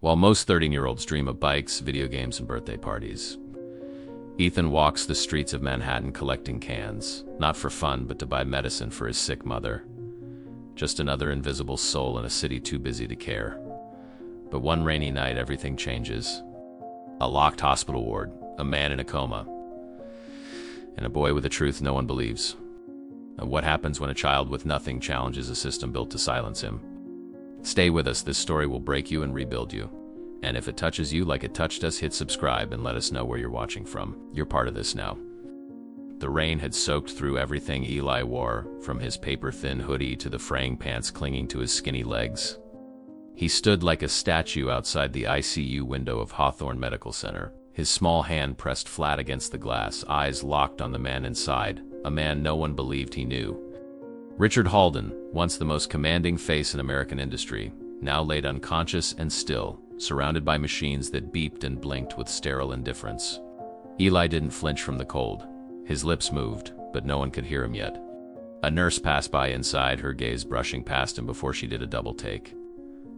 While most 13-year-olds dream of bikes, video games, and birthday parties, Ethan walks the streets of Manhattan collecting cans, not for fun, but to buy medicine for his sick mother. Just another invisible soul in a city too busy to care. But one rainy night, everything changes. A locked hospital ward, a man in a coma, and a boy with a truth no one believes. And what happens when a child with nothing challenges a system built to silence him? Stay with us, this story will break you and rebuild you. And if it touches you like it touched us, hit subscribe and let us know where you're watching from. You're part of this now. The rain had soaked through everything Eli wore, from his paper-thin hoodie to the fraying pants clinging to his skinny legs. He stood like a statue outside the ICU window of Hawthorne Medical Center, his small hand pressed flat against the glass, eyes locked on the man inside, a man no one believed he knew. Richard Halden, once the most commanding face in American industry, now laid unconscious and still, surrounded by machines that beeped and blinked with sterile indifference. Eli didn't flinch from the cold. His lips moved, but no one could hear him yet. A nurse passed by inside, her gaze brushing past him before she did a double take.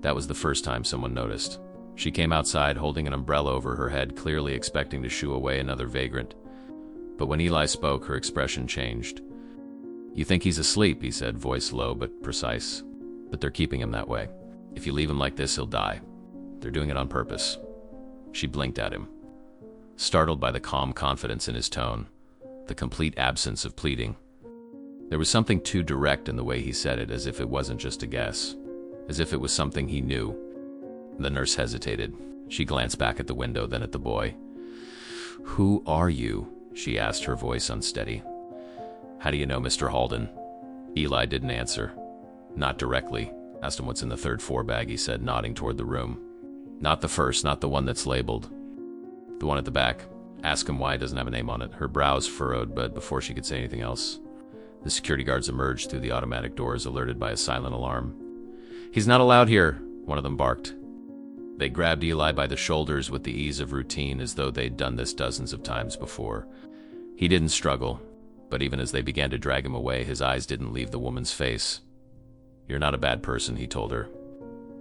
That was the first time someone noticed. She came outside holding an umbrella over her head, clearly expecting to shoo away another vagrant. But when Eli spoke, her expression changed. "You think he's asleep," he said, voice low but precise. "But they're keeping him that way. If you leave him like this, he'll die. They're doing it on purpose." She blinked at him, startled by the calm confidence in his tone, the complete absence of pleading. There was something too direct in the way he said it, as if it wasn't just a guess, as if it was something he knew. The nurse hesitated. She glanced back at the window, then at the boy. "Who are you?" she asked, her voice unsteady. "How do you know Mr. Halden?" Eli didn't answer. "Not directly. Asked him what's in the third four bag," he said, nodding toward the room. "Not the first, not the one that's labeled. The one at the back. Ask him why it doesn't have a name on it." Her brows furrowed, but before she could say anything else, the security guards emerged through the automatic doors, alerted by a silent alarm. "He's not allowed here," one of them barked. They grabbed Eli by the shoulders with the ease of routine, as though they'd done this dozens of times before. He didn't struggle, but even as they began to drag him away, his eyes didn't leave the woman's face. "You're not a bad person," he told her.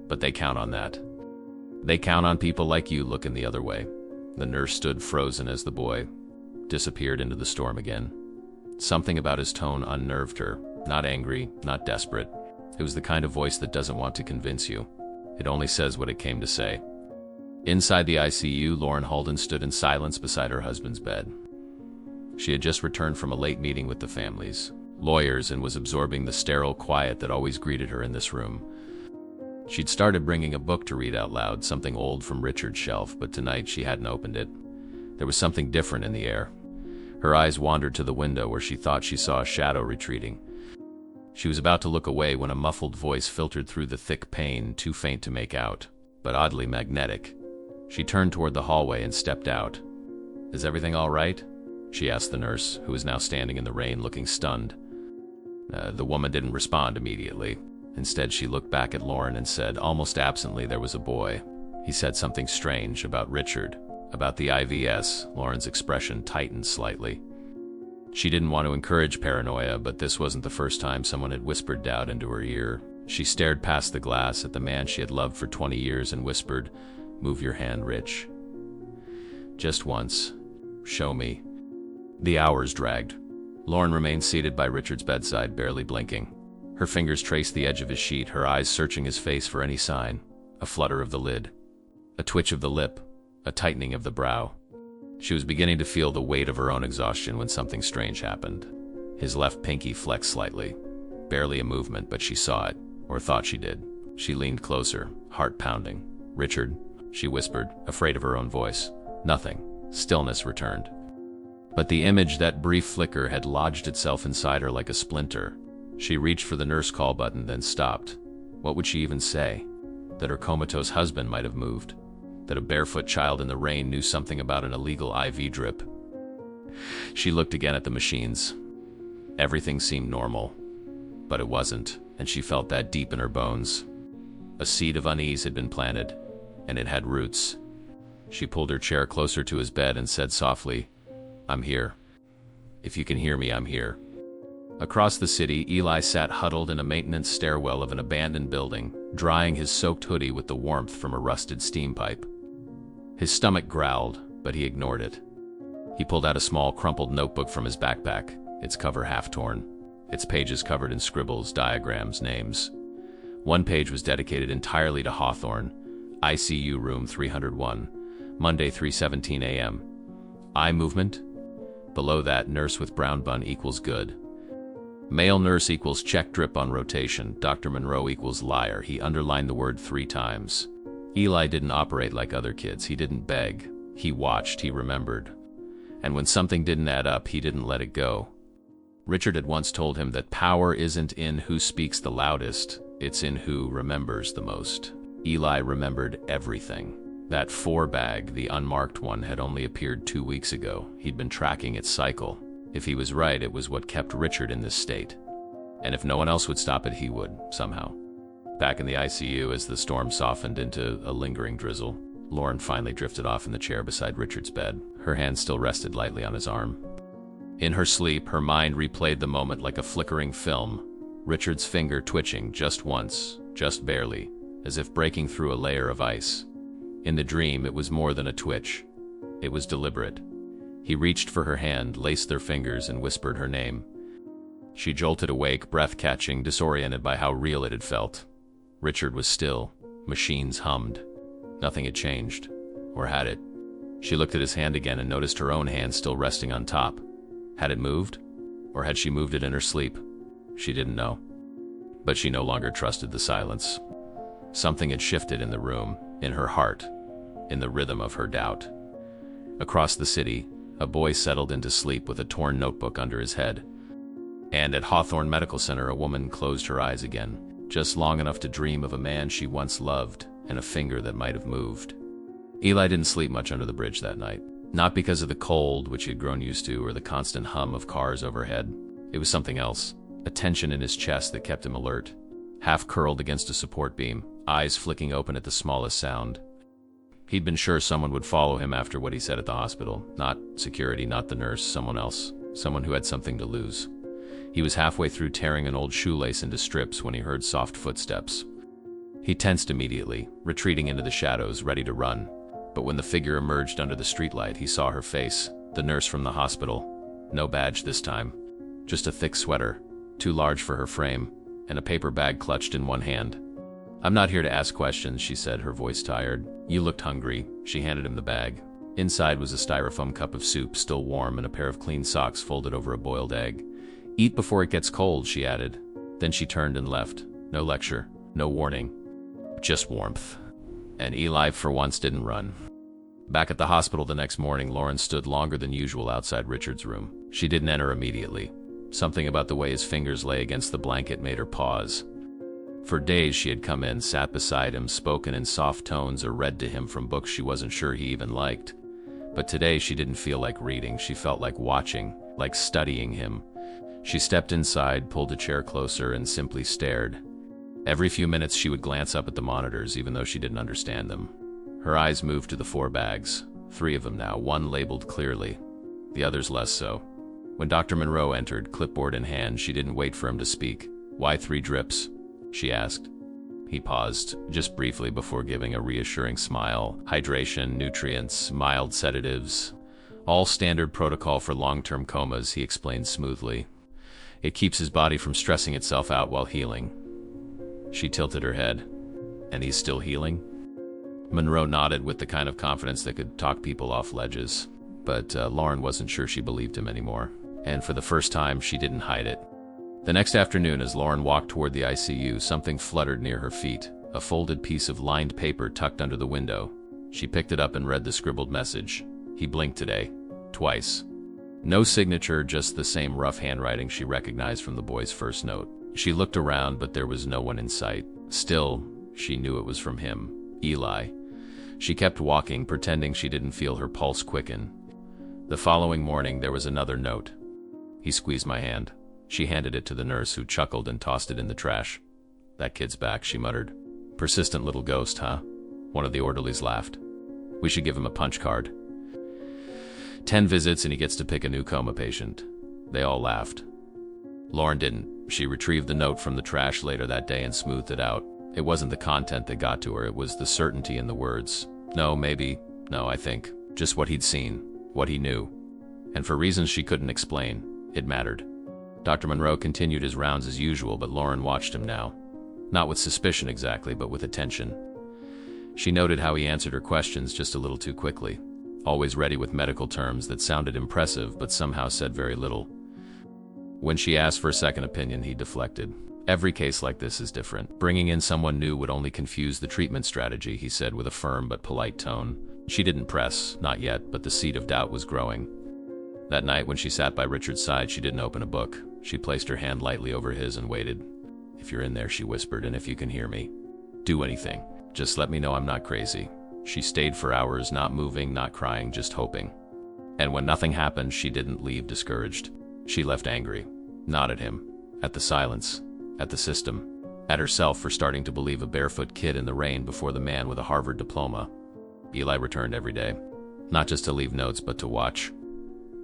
"But they count on that. They count on people like you looking the other way." The nurse stood frozen as the boy disappeared into the storm again. Something about his tone unnerved her. Not angry, not desperate. It was the kind of voice that doesn't want to convince you. It only says what it came to say. Inside the ICU, Lauren Halden stood in silence beside her husband's bed. She had just returned from a late meeting with the families, lawyers, and was absorbing the sterile quiet that always greeted her in this room. She'd started bringing a book to read out loud, something old from Richard's shelf, but tonight she hadn't opened it. There was something different in the air. Her eyes wandered to the window, where she thought she saw a shadow retreating. She was about to look away when a muffled voice filtered through the thick pane, too faint to make out, but oddly magnetic. She turned toward the hallway and stepped out. "Is everything all right?" she asked the nurse, who was now standing in the rain, looking stunned. The woman didn't respond immediately. Instead, she looked back at Lauren and said, almost absently, "There was a boy. He said something strange about Richard, about the IVS." Lauren's expression tightened slightly. She didn't want to encourage paranoia, but this wasn't the first time someone had whispered doubt into her ear. She stared past the glass at the man she had loved for 20 years and whispered, "Move your hand, Rich. Just once. Show me." The hours dragged. Lauren remained seated by Richard's bedside, barely blinking. Her fingers traced the edge of his sheet, her eyes searching his face for any sign. A flutter of the lid, a twitch of the lip, a tightening of the brow. She was beginning to feel the weight of her own exhaustion when something strange happened. His left pinky flexed slightly. Barely a movement, but she saw it, or thought she did. She leaned closer, heart pounding. "Richard," she whispered, afraid of her own voice. Nothing. Stillness returned. But the image, that brief flicker, had lodged itself inside her like a splinter. She reached for the nurse call button, then stopped. What would she even say? That her comatose husband might have moved? That a barefoot child in the rain knew something about an illegal IV drip? She looked again at the machines. Everything seemed normal, but it wasn't, and she felt that deep in her bones. A seed of unease had been planted, and it had roots. She pulled her chair closer to his bed and said softly, "I'm here. If you can hear me, I'm here." Across the city, Eli sat huddled in a maintenance stairwell of an abandoned building, drying his soaked hoodie with the warmth from a rusted steam pipe. His stomach growled, but he ignored it. He pulled out a small, crumpled notebook from his backpack, its cover half-torn, its pages covered in scribbles, diagrams, names. One page was dedicated entirely to Hawthorne, ICU room 301, Monday 3:17 a.m. Eye movement? Below that, nurse with brown bun equals good. Male nurse equals check drip on rotation. Dr. Monroe equals liar. He underlined the word 3 times. Eli didn't operate like other kids. He didn't beg. He watched. He remembered. And when something didn't add up, he didn't let it go. Richard had once told him that power isn't in who speaks the loudest, it's in who remembers the most. Eli remembered everything. That 4 bag, the unmarked one, had only appeared 2 weeks ago. He'd been tracking its cycle. If he was right, it was what kept Richard in this state. And if no one else would stop it, he would, somehow. Back in the ICU, as the storm softened into a lingering drizzle, Lauren finally drifted off in the chair beside Richard's bed. Her hand still rested lightly on his arm. In her sleep, her mind replayed the moment like a flickering film, Richard's finger twitching just once, just barely, as if breaking through a layer of ice. In the dream, it was more than a twitch. It was deliberate. He reached for her hand, laced their fingers, and whispered her name. She jolted awake, breath-catching, disoriented by how real it had felt. Richard was still. Machines hummed. Nothing had changed. Or had it? She looked at his hand again and noticed her own hand still resting on top. Had it moved? Or had she moved it in her sleep? She didn't know. But she no longer trusted the silence. Something had shifted in the room, in her heart, in the rhythm of her doubt. Across the city, a boy settled into sleep with a torn notebook under his head. And at Hawthorne Medical Center, a woman closed her eyes again, just long enough to dream of a man she once loved and a finger that might have moved. Eli didn't sleep much under the bridge that night. Not because of the cold, which he had grown used to, or the constant hum of cars overhead. It was something else, a tension in his chest that kept him alert, half curled against a support beam, eyes flicking open at the smallest sound. He'd been sure someone would follow him after what he said at the hospital. Not security, not the nurse, someone else. Someone who had something to lose. He was halfway through tearing an old shoelace into strips when he heard soft footsteps. He tensed immediately, retreating into the shadows, ready to run. But when the figure emerged under the streetlight, he saw her face, the nurse from the hospital. No badge this time. Just a thick sweater, too large for her frame, and a paper bag clutched in one hand. "I'm not here to ask questions," she said, her voice tired. "You looked hungry." She handed him the bag. Inside was a styrofoam cup of soup, still warm, and a pair of clean socks folded over a boiled egg. "Eat before it gets cold," she added. Then she turned and left. No lecture, no warning. Just warmth. And Eli, for once, didn't run. Back at the hospital the next morning, Lauren stood longer than usual outside Richard's room. She didn't enter immediately. Something about the way his fingers lay against the blanket made her pause. For days she had come in, sat beside him, spoken in soft tones, or read to him from books she wasn't sure he even liked. But today she didn't feel like reading. She felt like watching, like studying him. She stepped inside, pulled a chair closer, and simply stared. Every few minutes she would glance up at the monitors, even though she didn't understand them. Her eyes moved to the 4 bags, 3 of them now, one labeled clearly, the others less so. When Dr. Monroe entered, clipboard in hand, she didn't wait for him to speak. "Why 3 drips?" she asked. He paused, just briefly, before giving a reassuring smile. "Hydration, nutrients, mild sedatives. All standard protocol for long-term comas," he explained smoothly. "It keeps his body from stressing itself out while healing." She tilted her head. "And he's still healing?" Monroe nodded with the kind of confidence that could talk people off ledges. But Lauren wasn't sure she believed him anymore. And for the first time, she didn't hide it. The next afternoon, as Lauren walked toward the ICU, something fluttered near her feet, a folded piece of lined paper tucked under the window. She picked it up and read the scribbled message. "He blinked today. Twice." No signature, just the same rough handwriting she recognized from the boy's first note. She looked around, but there was no one in sight. Still, she knew it was from him, Eli. She kept walking, pretending she didn't feel her pulse quicken. The following morning, there was another note. "He squeezed my hand." She handed it to the nurse, who chuckled and tossed it in the trash. "That kid's back," she muttered. "Persistent little ghost, huh?" One of the orderlies laughed. "We should give him a punch card. 10 visits and he gets to pick a new coma patient." They all laughed. Lauren didn't. She retrieved the note from the trash later that day and smoothed it out. It wasn't the content that got to her, it was the certainty in the words. No, maybe. No, I think. Just what he'd seen. What he knew. And for reasons she couldn't explain, it mattered. Dr. Monroe continued his rounds as usual, but Lauren watched him now. Not with suspicion exactly, but with attention. She noted how he answered her questions just a little too quickly, always ready with medical terms that sounded impressive but somehow said very little. When she asked for a second opinion, he deflected. Every case like this is different. Bringing in someone new would only confuse the treatment strategy, he said with a firm but polite tone. She didn't press, not yet, but the seed of doubt was growing. That night, when she sat by Richard's side, she didn't open a book. She placed her hand lightly over his and waited. "If you're in there," she whispered, "and if you can hear me, do anything. Just let me know I'm not crazy." She stayed for hours, not moving, not crying, just hoping. And when nothing happened, she didn't leave discouraged. She left angry. Not at him. At the silence. At the system. At herself for starting to believe a barefoot kid in the rain before the man with a Harvard diploma. Eli returned every day. Not just to leave notes, but to watch.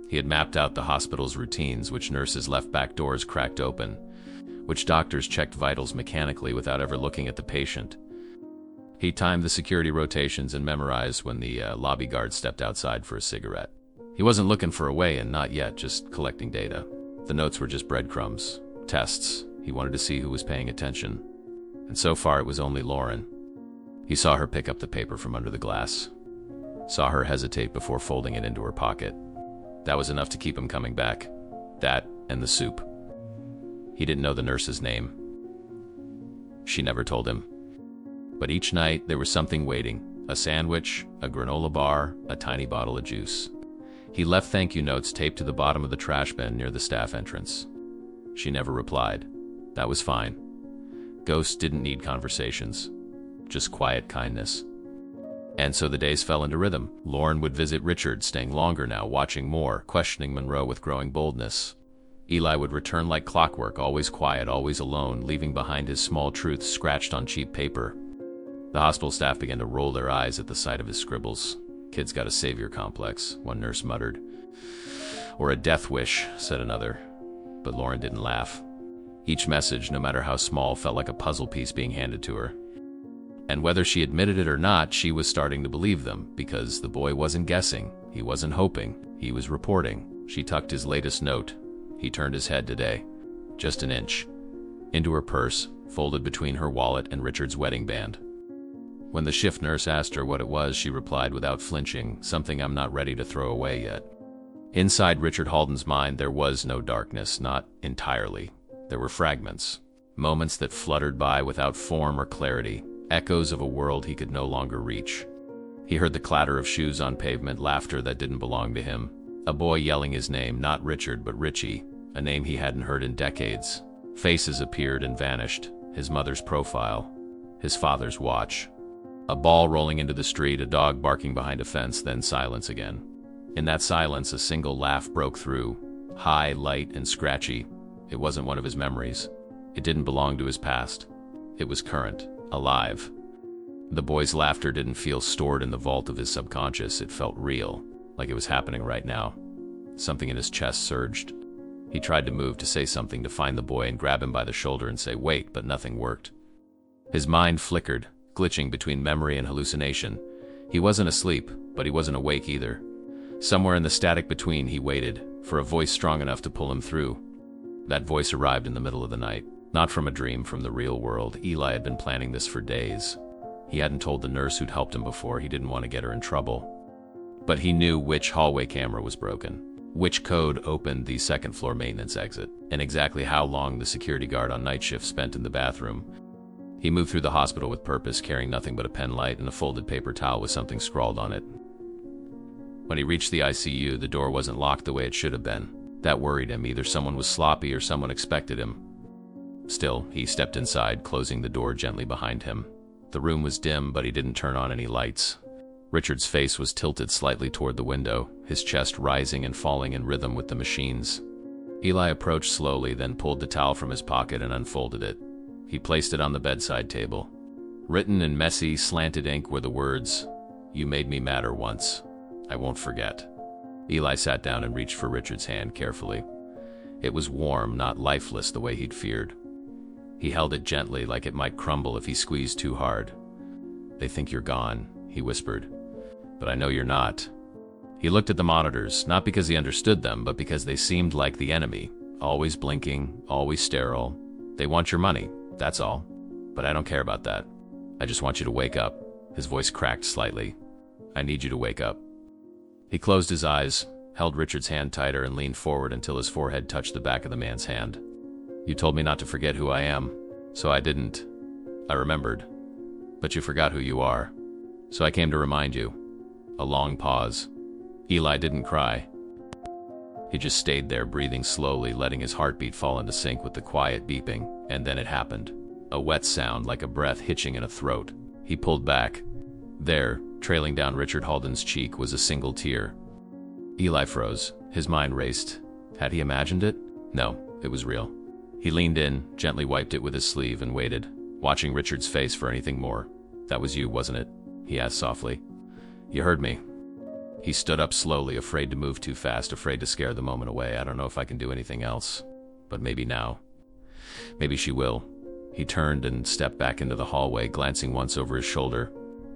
He had mapped out the hospital's routines, which nurses left back doors cracked open, which doctors checked vitals mechanically without ever looking at the patient. He timed the security rotations and memorized when the lobby guard stepped outside for a cigarette. He wasn't looking for a way-in, not yet, just collecting data. The notes were just breadcrumbs, tests. He wanted to see who was paying attention. And so far it was only Lauren. He saw her pick up the paper from under the glass. Saw her hesitate before folding it into her pocket. That was enough to keep him coming back. That and the soup. He didn't know the nurse's name. She never told him. But each night there was something waiting. A sandwich, a granola bar, a tiny bottle of juice. He left thank you notes taped to the bottom of the trash bin near the staff entrance. She never replied. That was fine. Ghosts didn't need conversations. Just quiet kindness. And so the days fell into rhythm. Lauren would visit Richard, staying longer now, watching more, questioning Monroe with growing boldness. Eli would return like clockwork, always quiet, always alone, leaving behind his small truths scratched on cheap paper. The hospital staff began to roll their eyes at the sight of his scribbles. "Kid's got a savior complex," one nurse muttered. "Or a death wish," said another. But Lauren didn't laugh. Each message, no matter how small, felt like a puzzle piece being handed to her. And whether she admitted it or not, she was starting to believe them, because the boy wasn't guessing, he wasn't hoping, he was reporting. She tucked his latest note. He turned his head today, just an inch, into her purse, folded between her wallet and Richard's wedding band. When the shift nurse asked her what it was, she replied without flinching, "Something I'm not ready to throw away yet." Inside Richard Halden's mind, there was no darkness, not entirely. There were fragments, moments that fluttered by without form or clarity, echoes of a world he could no longer reach. He heard the clatter of shoes on pavement, laughter that didn't belong to him. A boy yelling his name, not Richard, but Richie, a name he hadn't heard in decades. Faces appeared and vanished, his mother's profile, his father's watch. A ball rolling into the street, a dog barking behind a fence, then silence again. In that silence, a single laugh broke through, high, light, and scratchy. It wasn't one of his memories. It didn't belong to his past. It was current, alive. The boy's laughter didn't feel stored in the vault of his subconscious. It felt real, like it was happening right now. Something in his chest surged. He tried to move, to say something, to find the boy and grab him by the shoulder and say, "Wait," but nothing worked. His mind flickered, glitching between memory and hallucination. He wasn't asleep, but he wasn't awake either. Somewhere in the static between, he waited for a voice strong enough to pull him through. That voice arrived in the middle of the night. Not from a dream, from the real world. Eli had been planning this for days. He hadn't told the nurse who'd helped him before. He didn't want to get her in trouble. But he knew which hallway camera was broken, which code opened the second-floor maintenance exit, and exactly how long the security guard on night shift spent in the bathroom. He moved through the hospital with purpose, carrying nothing but a pen light and a folded paper towel with something scrawled on it. When he reached the ICU, the door wasn't locked the way it should have been. That worried him. Either someone was sloppy or someone expected him. Still, he stepped inside, closing the door gently behind him. The room was dim, but he didn't turn on any lights. Richard's face was tilted slightly toward the window, his chest rising and falling in rhythm with the machines. Eli approached slowly, then pulled the towel from his pocket and unfolded it. He placed it on the bedside table. Written in messy, slanted ink were the words, "You made me matter once. I won't forget." Eli sat down and reached for Richard's hand carefully. It was warm, not lifeless the way he'd feared. He held it gently, like it might crumble if he squeezed too hard. "They think you're gone," he whispered. "But I know you're not." He looked at the monitors, not because he understood them, but because they seemed like the enemy. Always blinking, always sterile. "They want your money, that's all. But I don't care about that. I just want you to wake up." His voice cracked slightly. "I need you to wake up." He closed his eyes, held Richard's hand tighter, and leaned forward until his forehead touched the back of the man's hand. "You told me not to forget who I am, so I didn't. I remembered. But you forgot who you are. So I came to remind you." A long pause. Eli didn't cry. He just stayed there, breathing slowly, letting his heartbeat fall into sync with the quiet beeping, and then it happened. A wet sound, like a breath hitching in a throat. He pulled back. There, trailing down Richard Halden's cheek, was a single tear. Eli froze. His mind raced. Had he imagined it? No, it was real. He leaned in, gently wiped it with his sleeve, and waited, watching Richard's face for anything more. "That was you, wasn't it?" he asked softly. "You heard me." He stood up slowly, afraid to move too fast, afraid to scare the moment away. "I don't know if I can do anything else. But maybe now. Maybe she will." He turned and stepped back into the hallway, glancing once over his shoulder.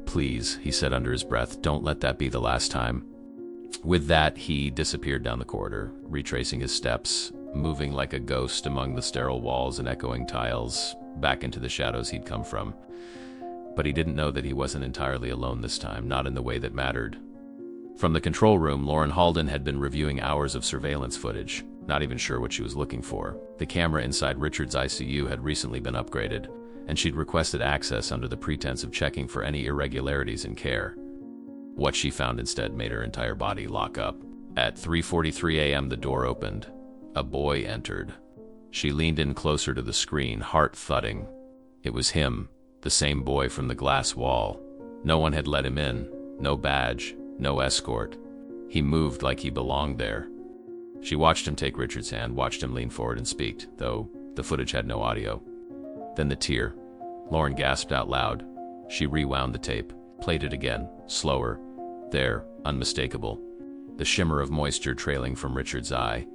"Please," he said under his breath, "don't let that be the last time." With that, he disappeared down the corridor, retracing his steps, moving like a ghost among the sterile walls and echoing tiles, back into the shadows he'd come from. But he didn't know that he wasn't entirely alone this time, not in the way that mattered. From the control room, Lauren Halden had been reviewing hours of surveillance footage, not even sure what she was looking for. The camera inside Richard's ICU had recently been upgraded, and she'd requested access under the pretense of checking for any irregularities in care. What she found instead made her entire body lock up. At 3:43 a.m. the door opened. A boy entered. She leaned in closer to the screen, heart thudding. It was him, the same boy from the glass wall. No one had let him in, no badge, no escort. He moved like he belonged there. She watched him take Richard's hand, watched him lean forward and speak, though the footage had no audio. Then the tear. Lauren gasped out loud. She rewound the tape, played it again, slower. There, unmistakable. The shimmer of moisture trailing from Richard's eye.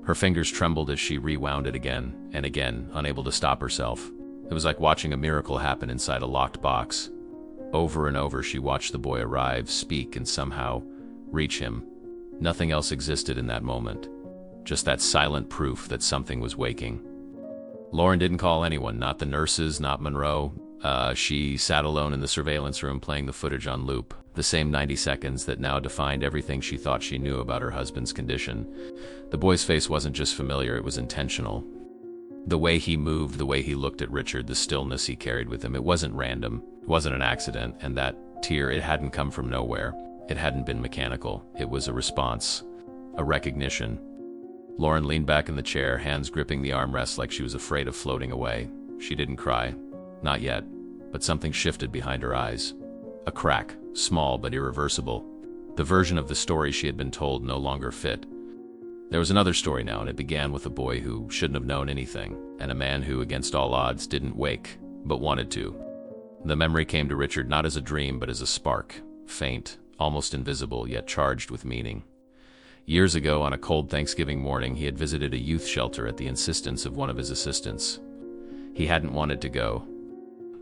Her fingers trembled as she rewound it again and again, unable to stop herself. It was like watching a miracle happen inside a locked box. Over and over she watched the boy arrive, speak, and somehow reach him. Nothing else existed in that moment. Just that silent proof that something was waking. Lauren didn't call anyone, not the nurses, not Monroe. She sat alone in the surveillance room playing the footage on loop, the same 90 seconds that now defined everything she thought she knew about her husband's condition. The boy's face wasn't just familiar, it was intentional. The way he moved, the way he looked at Richard, the stillness he carried with him, it wasn't random, it wasn't an accident, and that tear, it hadn't come from nowhere. It hadn't been mechanical. It was a response, a recognition. Lauren leaned back in the chair, hands gripping the armrest like she was afraid of floating away. She didn't cry. Not yet. But something shifted behind her eyes. A crack, small but irreversible. The version of the story she had been told no longer fit. There was another story now, and it began with a boy who shouldn't have known anything, and a man who, against all odds, didn't wake, but wanted to. The memory came to Richard not as a dream, but as a spark, faint, almost invisible, yet charged with meaning. Years ago, on a cold Thanksgiving morning, he had visited a youth shelter at the insistence of one of his assistants. He hadn't wanted to go.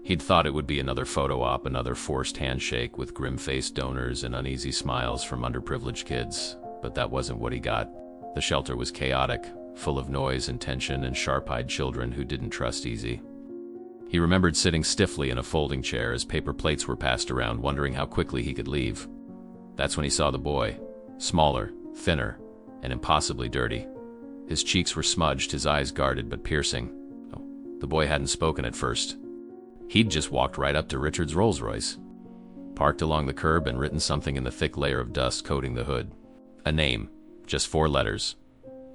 He'd thought it would be another photo op, another forced handshake with grim-faced donors and uneasy smiles from underprivileged kids, but that wasn't what he got. The shelter was chaotic, full of noise and tension and sharp-eyed children who didn't trust easy. He remembered sitting stiffly in a folding chair as paper plates were passed around, wondering how quickly he could leave. That's when he saw the boy, smaller, thinner, and impossibly dirty. His cheeks were smudged, his eyes guarded but piercing. Oh, the boy hadn't spoken at first. He'd just walked right up to Richard's Rolls-Royce, parked along the curb, and written something in the thick layer of dust coating the hood. A name, just 4 letters.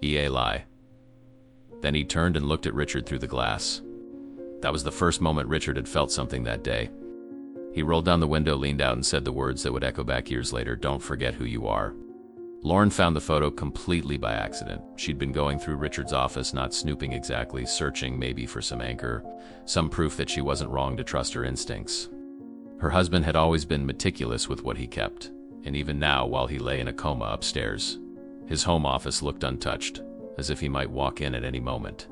Eli. Then he turned and looked at Richard through the glass. That was the first moment Richard had felt something that day. He rolled down the window, leaned out, and said the words that would echo back years later, "Don't forget who you are." Lauren found the photo completely by accident. She'd been going through Richard's office, not snooping exactly, searching maybe for some anchor, some proof that she wasn't wrong to trust her instincts. Her husband had always been meticulous with what he kept, and even now, while he lay in a coma upstairs, his home office looked untouched, as if he might walk in at any moment.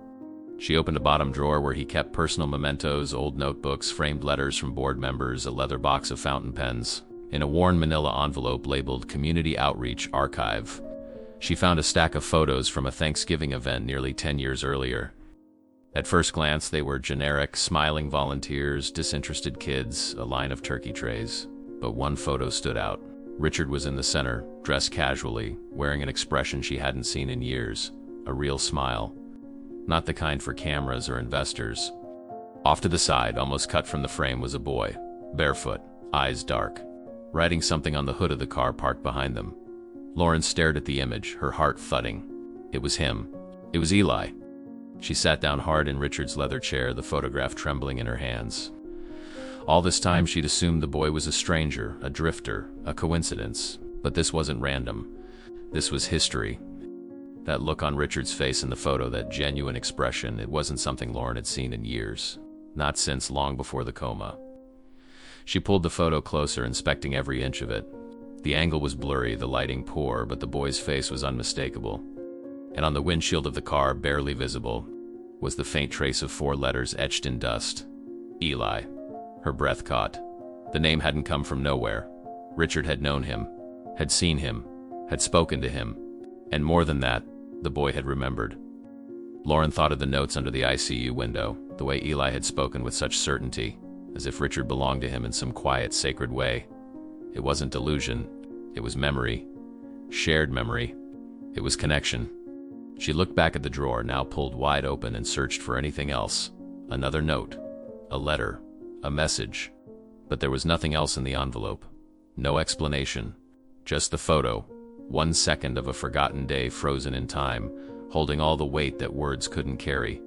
She opened a bottom drawer where he kept personal mementos, old notebooks, framed letters from board members, a leather box of fountain pens. In a worn manila envelope labeled Community Outreach Archive, she found a stack of photos from a Thanksgiving event nearly 10 years earlier. At first glance, they were generic, smiling volunteers, disinterested kids, a line of turkey trays. But one photo stood out. Richard was in the center, dressed casually, wearing an expression she hadn't seen in years, a real smile. Not the kind for cameras or investors. Off to the side, almost cut from the frame, was a boy, barefoot, eyes dark, writing something on the hood of the car parked behind them. Lauren stared at the image, her heart thudding. It was him. It was Eli. She sat down hard in Richard's leather chair, the photograph trembling in her hands. All this time she'd assumed the boy was a stranger, a drifter, a coincidence. But this wasn't random. This was history. That look on Richard's face in the photo, that genuine expression, it wasn't something Lauren had seen in years. Not since long before the coma. She pulled the photo closer, inspecting every inch of it. The angle was blurry, the lighting poor, but the boy's face was unmistakable. And on the windshield of the car, barely visible, was the faint trace of 4 letters etched in dust. Eli. Her breath caught. The name hadn't come from nowhere. Richard had known him, had seen him, had spoken to him. And more than that, the boy had remembered. Lauren thought of the notes under the ICU window, the way Eli had spoken with such certainty, as if Richard belonged to him in some quiet, sacred way. It wasn't delusion. It was memory. Shared memory. It was connection. She looked back at the drawer, now pulled wide open, and searched for anything else. Another note. A letter. A message. But there was nothing else in the envelope. No explanation. Just the photo. 1 second of a forgotten day frozen in time, holding all the weight that words couldn't carry.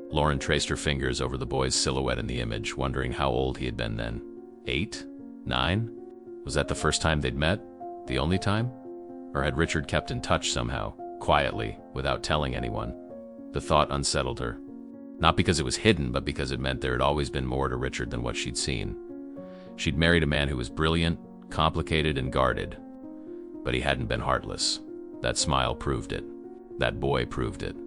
Lauren traced her fingers over the boy's silhouette in the image, wondering how old he had been then. 8? 9? Was that the first time they'd met? The only time? Or had Richard kept in touch somehow, quietly, without telling anyone? The thought unsettled her. Not because it was hidden, but because it meant there had always been more to Richard than what she'd seen. She'd married a man who was brilliant, complicated, and guarded. But he hadn't been heartless. That smile proved it. That boy proved it.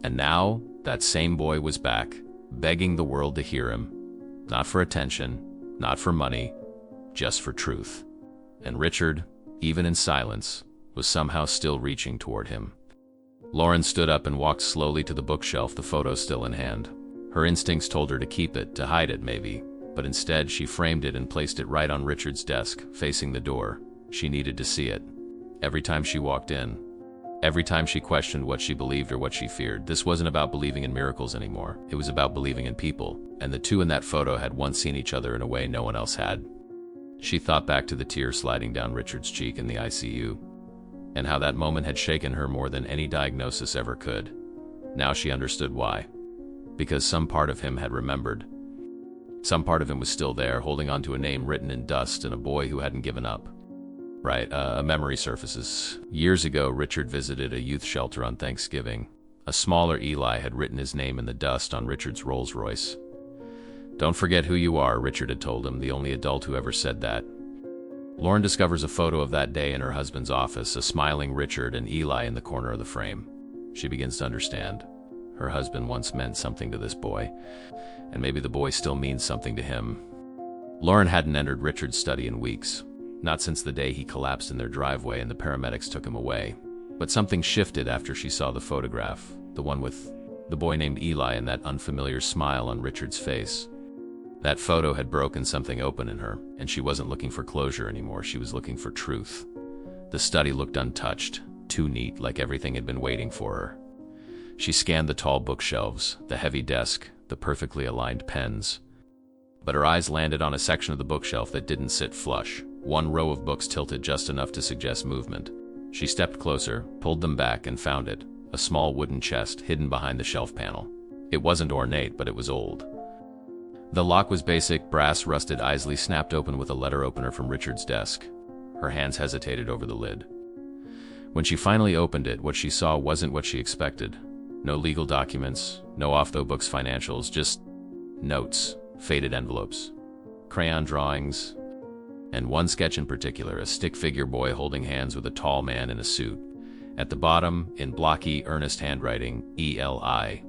And now, that same boy was back, begging the world to hear him. Not for attention, not for money, just for truth. And Richard, even in silence, was somehow still reaching toward him. Lauren stood up and walked slowly to the bookshelf, the photo still in hand. Her instincts told her to keep it, to hide it maybe, but instead she framed it and placed it right on Richard's desk, facing the door. She needed to see it. Every time she walked in, every time she questioned what she believed or what she feared, this wasn't about believing in miracles anymore. It was about believing in people, and the two in that photo had once seen each other in a way no one else had. She thought back to the tear sliding down Richard's cheek in the ICU, and how that moment had shaken her more than any diagnosis ever could. Now she understood why. Because some part of him had remembered. Some part of him was still there, holding on to a name written in dust and a boy who hadn't given up. Right, a memory surfaces. Years ago, Richard visited a youth shelter on Thanksgiving. A smaller Eli had written his name in the dust on Richard's Rolls Royce. "Don't forget who you are," Richard had told him, the only adult who ever said that. Lauren discovers a photo of that day in her husband's office, a smiling Richard and Eli in the corner of the frame. She begins to understand. Her husband once meant something to this boy, and maybe the boy still means something to him. Lauren hadn't entered Richard's study in weeks. Not since the day he collapsed in their driveway and the paramedics took him away. But something shifted after she saw the photograph, the one with the boy named Eli and that unfamiliar smile on Richard's face. That photo had broken something open in her, and she wasn't looking for closure anymore. She was looking for truth. The study looked untouched, too neat, like everything had been waiting for her. She scanned the tall bookshelves, the heavy desk, the perfectly aligned pens. But her eyes landed on a section of the bookshelf that didn't sit flush. One row of books tilted just enough to suggest movement. She stepped closer, pulled them back, and found it, a small wooden chest hidden behind the shelf panel. It wasn't ornate, but it was old. The lock was basic, brass rusted, easily snapped open with a letter opener from Richard's desk. Her hands hesitated over the lid. When she finally opened it, what she saw wasn't what she expected. No legal documents, no off-the-books financials, just notes, faded envelopes, crayon drawings, and one sketch in particular, a stick figure boy holding hands with a tall man in a suit. At the bottom, in blocky, earnest handwriting, ELI.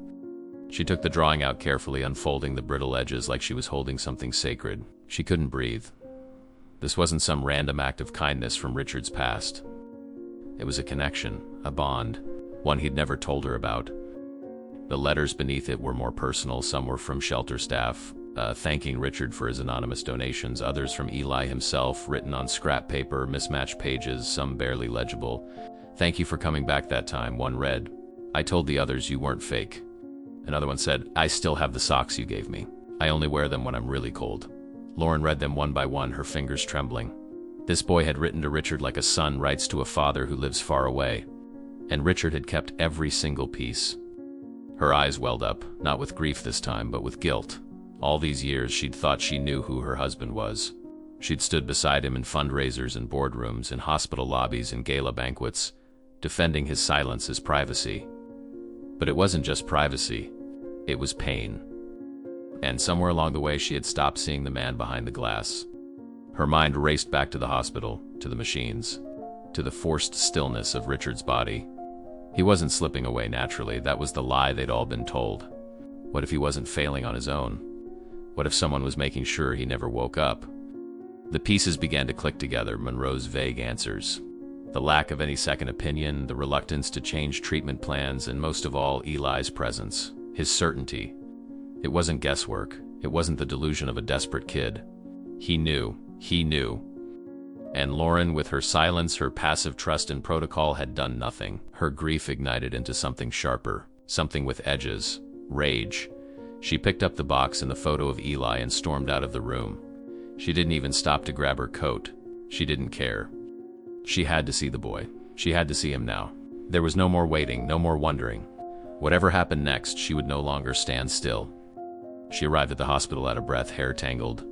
She took the drawing out carefully, unfolding the brittle edges like she was holding something sacred. She couldn't breathe. This wasn't some random act of kindness from Richard's past. It was a connection, a bond, one he'd never told her about. The letters beneath it were more personal. Some were from shelter staff, thanking Richard for his anonymous donations, others from Eli himself, written on scrap paper, mismatched pages, some barely legible. "Thank you for coming back that time," one read. "I told the others you weren't fake." Another one said, "I still have the socks you gave me. I only wear them when I'm really cold." Lauren read them one by one, her fingers trembling. This boy had written to Richard like a son writes to a father who lives far away. And Richard had kept every single piece. Her eyes welled up, not with grief this time, but with guilt. All these years she'd thought she knew who her husband was. She'd stood beside him in fundraisers and boardrooms, in hospital lobbies and gala banquets, defending his silence as privacy. But it wasn't just privacy, it was pain. And somewhere along the way she had stopped seeing the man behind the glass. Her mind raced back to the hospital, to the machines, to the forced stillness of Richard's body. He wasn't slipping away naturally, that was the lie they'd all been told. What if he wasn't failing on his own? What if someone was making sure he never woke up? The pieces began to click together, Monroe's vague answers. The lack of any second opinion, the reluctance to change treatment plans, and most of all, Eli's presence, his certainty. It wasn't guesswork. It wasn't the delusion of a desperate kid. He knew. And Lauren, with her silence, her passive trust in protocol, had done nothing. Her grief ignited into something sharper, something with edges, rage. She picked up the box and the photo of Eli and stormed out of the room. She didn't even stop to grab her coat. She didn't care. She had to see the boy. She had to see him now. There was no more waiting, no more wondering. Whatever happened next, she would no longer stand still. She arrived at the hospital out of breath, hair tangled,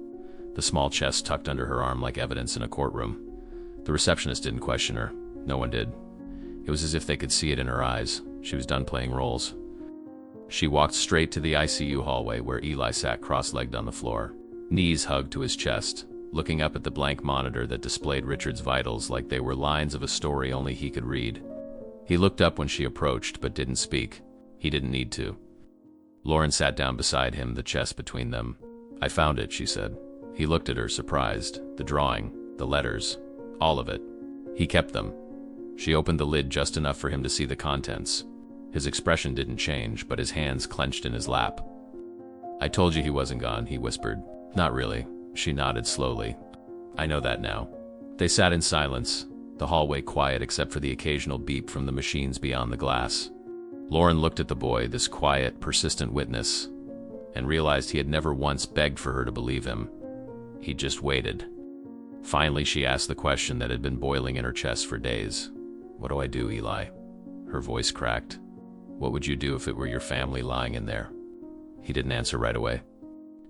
the small chest tucked under her arm like evidence in a courtroom. The receptionist didn't question her. No one did. It was as if they could see it in her eyes. She was done playing roles. She walked straight to the ICU hallway where Eli sat cross-legged on the floor, knees hugged to his chest, looking up at the blank monitor that displayed Richard's vitals like they were lines of a story only he could read. He looked up when she approached, but didn't speak. He didn't need to. Lauren sat down beside him, the chest between them. "I found it," she said. He looked at her, surprised. The drawing, the letters, all of it. He kept them. She opened the lid just enough for him to see the contents. His expression didn't change, but his hands clenched in his lap. "I told you he wasn't gone," he whispered. "Not really." She nodded slowly. "I know that now." They sat in silence, the hallway quiet except for the occasional beep from the machines beyond the glass. Lauren looked at the boy, this quiet, persistent witness, and realized he had never once begged for her to believe him. He just waited. Finally, she asked the question that had been boiling in her chest for days. "What do I do, Eli?" Her voice cracked. "What would you do if it were your family lying in there?" He didn't answer right away.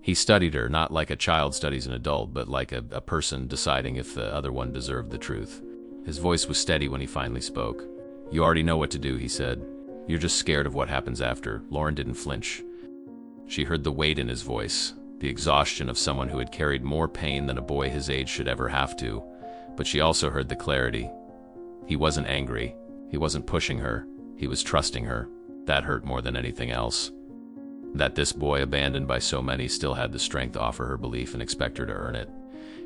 He studied her, not like a child studies an adult, but like a person deciding if the other one deserved the truth. His voice was steady when he finally spoke. "You already know what to do," he said. "You're just scared of what happens after." Lauren didn't flinch. She heard the weight in his voice, the exhaustion of someone who had carried more pain than a boy his age should ever have to, but she also heard the clarity. He wasn't angry. He wasn't pushing her. He was trusting her. That hurt more than anything else. That this boy, abandoned by so many, still had the strength to offer her belief and expect her to earn it.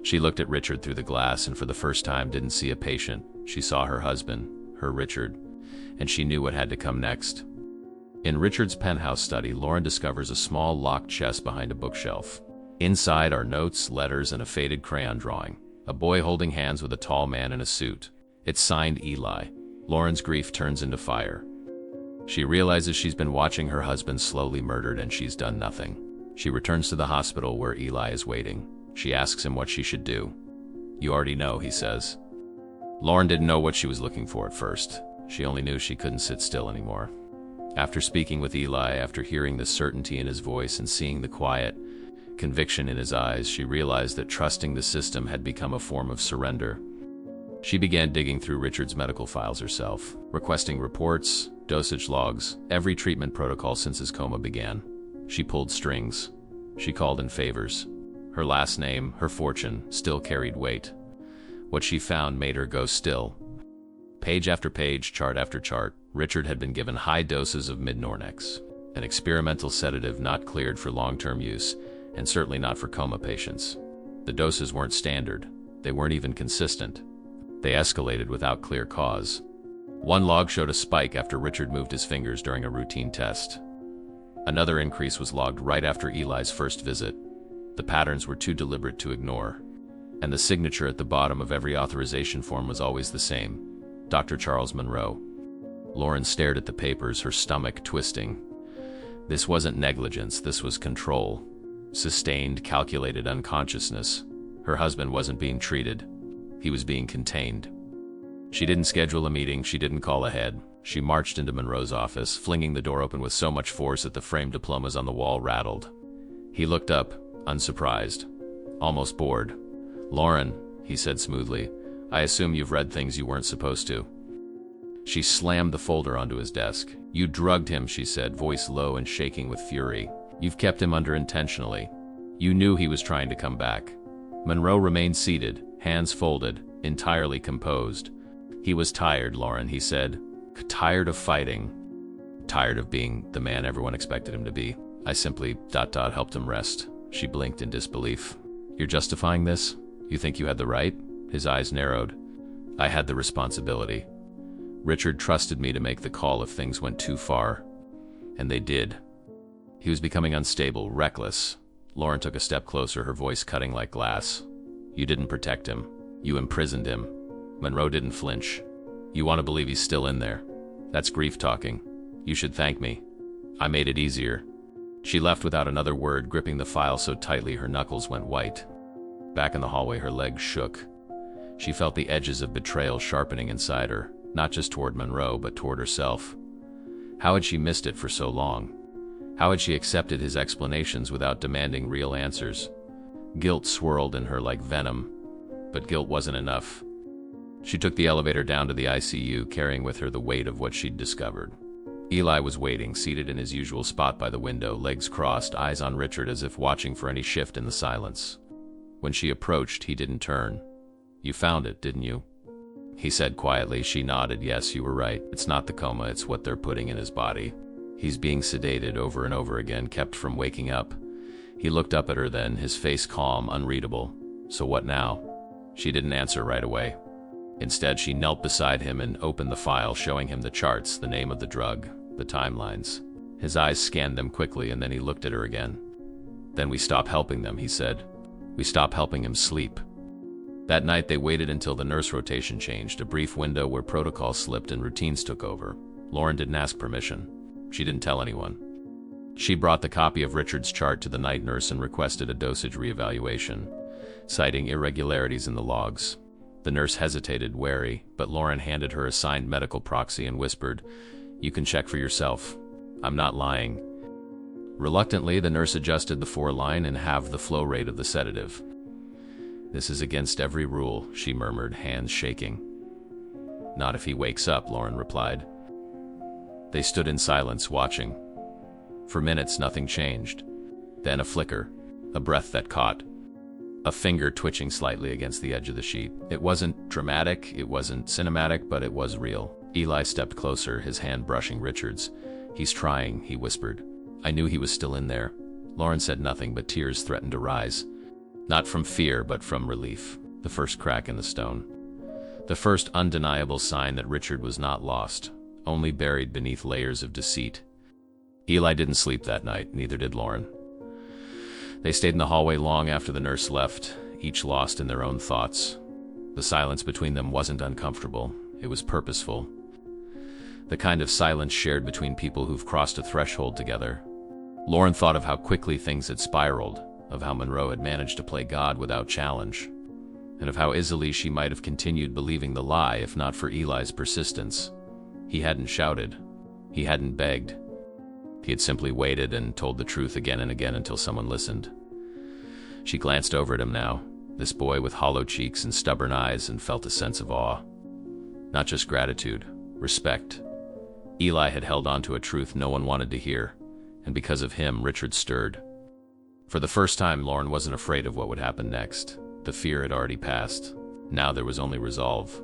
She looked at Richard through the glass and for the first time didn't see a patient. She saw her husband, her Richard, and she knew what had to come next. In Richard's penthouse study, Lauren discovers a small locked chest behind a bookshelf. Inside are notes, letters, and a faded crayon drawing. A boy holding hands with a tall man in a suit. It's signed Eli. Lauren's grief turns into fire. She realizes she's been watching her husband slowly murdered and she's done nothing. She returns to the hospital where Eli is waiting. She asks him what she should do. "You already know," he says. Lauren didn't know what she was looking for at first. She only knew she couldn't sit still anymore. After speaking with Eli, after hearing the certainty in his voice and seeing the quiet conviction in his eyes, she realized that trusting the system had become a form of surrender. She began digging through Richard's medical files herself, requesting reports, dosage logs, every treatment protocol since his coma began. She pulled strings. She called in favors. Her last name, her fortune, still carried weight. What she found made her go still. Page after page, chart after chart, Richard had been given high doses of Midnornex, an experimental sedative not cleared for long-term use, and certainly not for coma patients. The doses weren't standard. They weren't even consistent. They escalated without clear cause. One log showed a spike after Richard moved his fingers during a routine test. Another increase was logged right after Eli's first visit. The patterns were too deliberate to ignore. And the signature at the bottom of every authorization form was always the same: Dr. Charles Monroe. Lauren stared at the papers, her stomach twisting. This wasn't negligence, this was control. Sustained, calculated unconsciousness. Her husband wasn't being treated. He was being contained. She didn't schedule a meeting, she didn't call ahead. She marched into Monroe's office, flinging the door open with so much force that the framed diplomas on the wall rattled. He looked up, unsurprised, almost bored. "Lauren," he said smoothly, "I assume you've read things you weren't supposed to." She slammed the folder onto his desk. "You drugged him," she said, voice low and shaking with fury. "You've kept him under intentionally. You knew he was trying to come back." Monroe remained seated, hands folded, entirely composed. "He was tired, Lauren," he said. "Tired of fighting. Tired of being the man everyone expected him to be. I simply ... helped him rest." She blinked in disbelief. "You're justifying this? You think you had the right?" His eyes narrowed. "I had the responsibility. Richard trusted me to make the call if things went too far. And they did." He was becoming unstable, reckless. Lauren took a step closer, her voice cutting like glass. "You didn't protect him. You imprisoned him." Monroe didn't flinch. "You want to believe he's still in there? That's grief talking. You should thank me. I made it easier." She left without another word, gripping the file so tightly her knuckles went white. Back in the hallway, her legs shook. She felt the edges of betrayal sharpening inside her, not just toward Monroe, but toward herself. How had she missed it for so long? How had she accepted his explanations without demanding real answers? Guilt swirled in her like venom, but guilt wasn't enough. She took the elevator down to the ICU, carrying with her the weight of what she'd discovered. Eli was waiting, seated in his usual spot by the window, legs crossed, eyes on Richard as if watching for any shift in the silence. When she approached, he didn't turn. "You found it, didn't you?" he said quietly. She nodded. "Yes, you were right. It's not the coma, it's what they're putting in his body. He's being sedated over and over again, kept from waking up." He looked up at her then, his face calm, unreadable. "So what now?" She didn't answer right away. Instead, she knelt beside him and opened the file, showing him the charts, the name of the drug, the timelines. His eyes scanned them quickly, and then he looked at her again. "Then we stop helping them," he said. "We stop helping him sleep." That night, they waited until the nurse rotation changed, a brief window where protocol slipped and routines took over. Lauren didn't ask permission. She didn't tell anyone. She brought the copy of Richard's chart to the night nurse and requested a dosage reevaluation, citing irregularities in the logs. The nurse hesitated, wary, but Lauren handed her a signed medical proxy and whispered, "You can check for yourself. I'm not lying." Reluctantly, the nurse adjusted the 4-line and halved the flow rate of the sedative. "This is against every rule," she murmured, hands shaking. "Not if he wakes up," Lauren replied. They stood in silence, watching. For minutes, nothing changed. Then a flicker, a breath that caught, a finger twitching slightly against the edge of the sheet. It wasn't dramatic, it wasn't cinematic, but it was real. Eli stepped closer, his hand brushing Richard's. "He's trying," he whispered. "I knew he was still in there." Lauren said nothing, but tears threatened to rise. Not from fear, but from relief. The first crack in the stone. The first undeniable sign that Richard was not lost, only buried beneath layers of deceit. Eli didn't sleep that night, neither did Lauren. They stayed in the hallway long after the nurse left, each lost in their own thoughts. The silence between them wasn't uncomfortable, it was purposeful. The kind of silence shared between people who've crossed a threshold together. Lauren thought of how quickly things had spiraled, of how Monroe had managed to play God without challenge, and of how easily she might have continued believing the lie if not for Eli's persistence. He hadn't shouted. He hadn't begged. He had simply waited and told the truth again and again until someone listened. She glanced over at him now, this boy with hollow cheeks and stubborn eyes, and felt a sense of awe. Not just gratitude, respect. Eli had held on to a truth no one wanted to hear, and because of him, Richard stirred. For the first time, Lauren wasn't afraid of what would happen next. The fear had already passed. Now there was only resolve.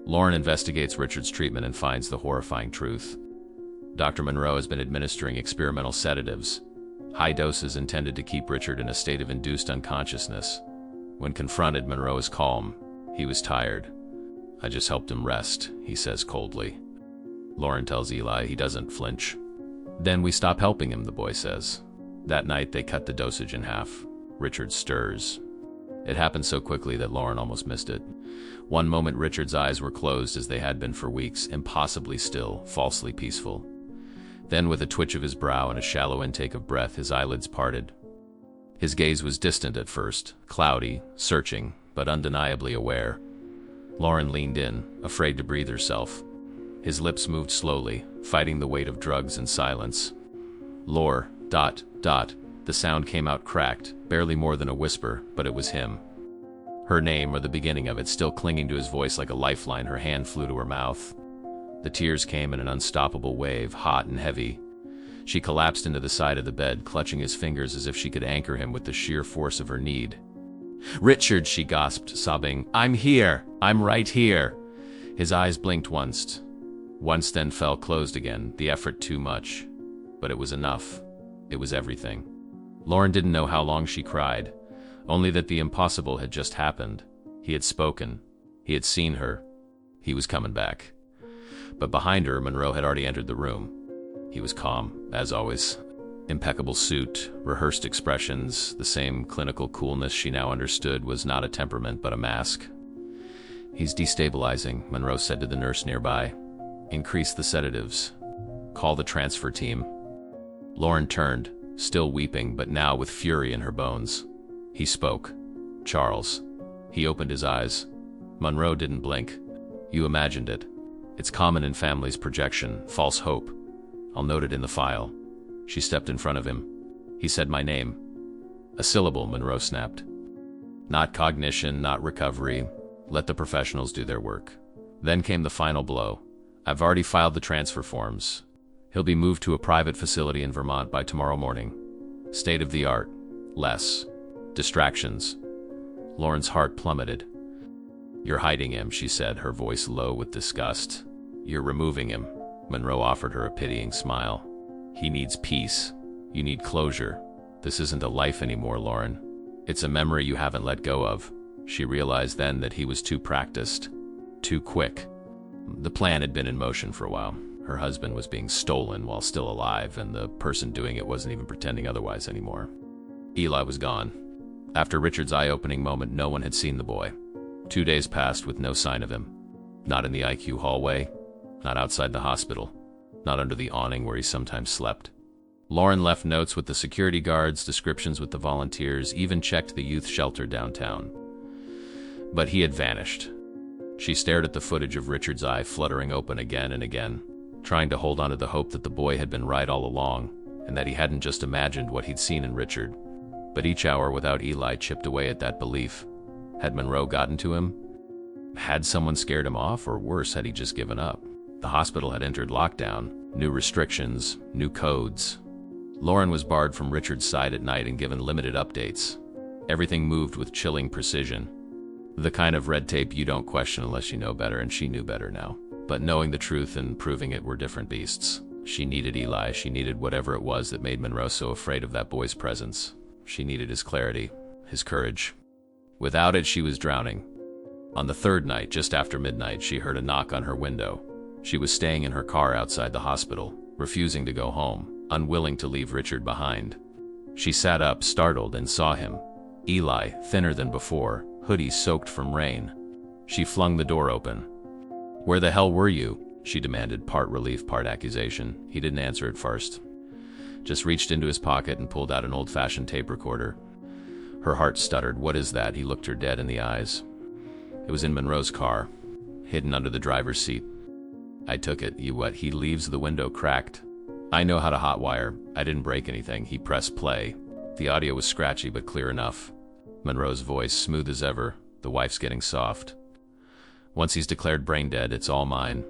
Lauren investigates Richard's treatment and finds the horrifying truth. Dr. Monroe has been administering experimental sedatives, high doses intended to keep Richard in a state of induced unconsciousness. When confronted, Monroe is calm. He was tired. "I just helped him rest," he says coldly. Lauren tells Eli he doesn't flinch. "Then we stop helping him," the boy says. That night, they cut the dosage in half. Richard stirs. It happened so quickly that Lauren almost missed it. One moment, Richard's eyes were closed as they had been for weeks, impossibly still, falsely peaceful. Then, with a twitch of his brow and a shallow intake of breath, his eyelids parted. His gaze was distant at first, cloudy, searching, but undeniably aware. Lauren leaned in, afraid to breathe herself. His lips moved slowly, fighting the weight of drugs and silence. "Lore, ... The sound came out cracked, barely more than a whisper, but it was him. Her name, or the beginning of it, still clinging to his voice like a lifeline. Her hand flew to her mouth. The tears came in an unstoppable wave, hot and heavy. She collapsed into the side of the bed, clutching his fingers as if she could anchor him with the sheer force of her need. "Richard," she gasped, sobbing. "I'm here! I'm right here!" His eyes blinked once, then fell closed again, the effort too much. But it was enough. It was everything. Lauren didn't know how long she cried, only that the impossible had just happened. He had spoken. He had seen her. He was coming back. But behind her, Monroe had already entered the room. He was calm, as always. Impeccable suit, rehearsed expressions, the same clinical coolness she now understood was not a temperament but a mask. "He's destabilizing," Monroe said to the nurse nearby. "Increase the sedatives. Call the transfer team." Lauren turned, still weeping, but now with fury in her bones. He spoke. "Charles." He opened his eyes. Monroe didn't blink. "You imagined it. It's common in families, projection, false hope. I'll note it in the file." She stepped in front of him. He said my name. "A syllable," Monroe snapped. "Not cognition, not recovery. Let the professionals do their work." Then came the final blow. "I've already filed the transfer forms. He'll be moved to a private facility in Vermont by tomorrow morning. State of the art. Less distractions." Lauren's heart plummeted. "You're hiding him," she said, her voice low with disgust. "You're removing him." Monroe offered her a pitying smile. "He needs peace. You need closure. This isn't a life anymore, Lauren. It's a memory you haven't let go of." She realized then that he was too practiced, too quick. The plan had been in motion for a while. Her husband was being stolen while still alive, and the person doing it wasn't even pretending otherwise anymore. Eli was gone. After Richard's eye-opening moment, no one had seen the boy. 2 days passed with no sign of him. Not in the IQ hallway, not outside the hospital, not under the awning where he sometimes slept. Lauren left notes with the security guards, descriptions with the volunteers, even checked the youth shelter downtown. But he had vanished. She stared at the footage of Richard's eye fluttering open again and again, trying to hold on to the hope that the boy had been right all along, and that he hadn't just imagined what he'd seen in Richard. But each hour without Eli chipped away at that belief. Had Monroe gotten to him? Had someone scared him off, or worse, had he just given up? The hospital had entered lockdown, new restrictions, new codes. Lauren was barred from Richard's side at night and given limited updates. Everything moved with chilling precision. The kind of red tape you don't question unless you know better, and she knew better now. But knowing the truth and proving it were different beasts. She needed Eli. She needed whatever it was that made Monroe so afraid of that boy's presence. She needed his clarity, his courage. Without it, she was drowning. On the third night, just after midnight, she heard a knock on her window. She was staying in her car outside the hospital, refusing to go home, unwilling to leave Richard behind. She sat up, startled, and saw him. Eli, thinner than before, hoodie soaked from rain. She flung the door open. "Where the hell were you?" she demanded, part relief, part accusation. He didn't answer at first. Just reached into his pocket and pulled out an old-fashioned tape recorder. Her heart stuttered. "What is that?" He looked her dead in the eyes. It was in Monroe's car, hidden under the driver's seat. "I took it." "You what?" He leaves the window cracked. "I know how to hotwire. I didn't break anything." He pressed play. The audio was scratchy but clear enough. Monroe's voice, smooth as ever. The wife's getting soft. "Once he's declared brain dead, it's all mine."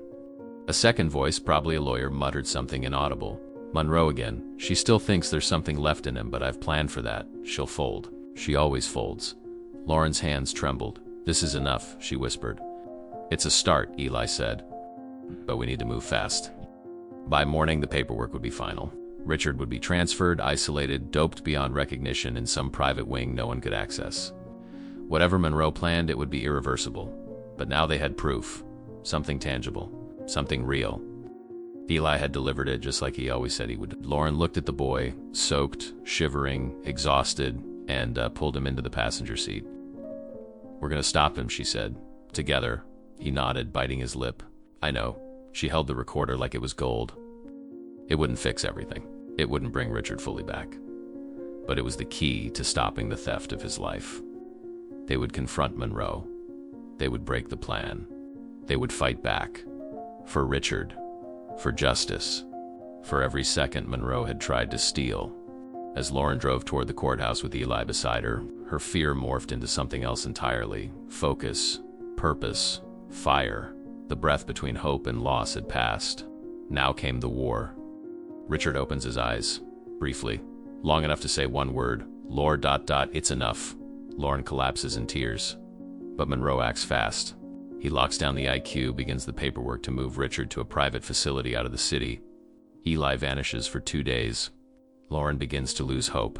A second voice, probably a lawyer, muttered something inaudible. Monroe again. "She still thinks there's something left in him, but I've planned for that. She'll fold. She always folds." Lauren's hands trembled. "This is enough," she whispered. It's a start, Eli said, but we need to move fast. By morning, the paperwork would be final. Richard would be transferred, isolated, doped beyond recognition in some private wing no one could access. Whatever Monroe planned, it would be irreversible. But now they had proof. Something tangible. Something real. Eli had delivered it just like he always said he would. Lauren looked at the boy, soaked, shivering, exhausted, and pulled him into the passenger seat. "We're going to stop him," she said. "Together." He nodded, biting his lip. "I know." She held the recorder like it was gold. It wouldn't fix everything. It wouldn't bring Richard fully back. But it was the key to stopping the theft of his life. They would confront Monroe. They would break the plan. They would fight back. For Richard. For justice. For every second Monroe had tried to steal. As Lauren drove toward the courthouse with Eli beside her, her fear morphed into something else entirely. Focus. Purpose. Fire. The breath between hope and loss had passed. Now came the war. Richard opens his eyes. Briefly. Long enough to say one word. Lord... It's enough. Lauren collapses in tears. But Monroe acts fast. He locks down the IQ, begins the paperwork to move Richard to a private facility out of the city. Eli vanishes for 2 days. Lauren begins to lose hope.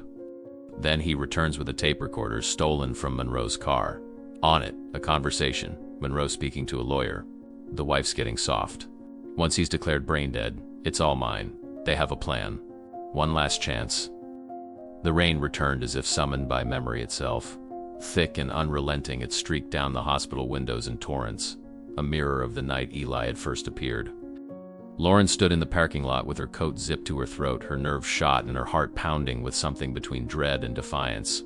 Then he returns with a tape recorder stolen from Monroe's car. On it, a conversation, Monroe speaking to a lawyer. The wife's getting soft. Once he's declared brain dead, it's all mine. They have a plan. One last chance. The rain returned as if summoned by memory itself. Thick and unrelenting, it streaked down the hospital windows in torrents, a mirror of the night Eli had first appeared. Lauren stood in the parking lot with her coat zipped to her throat, her nerves shot and her heart pounding with something between dread and defiance.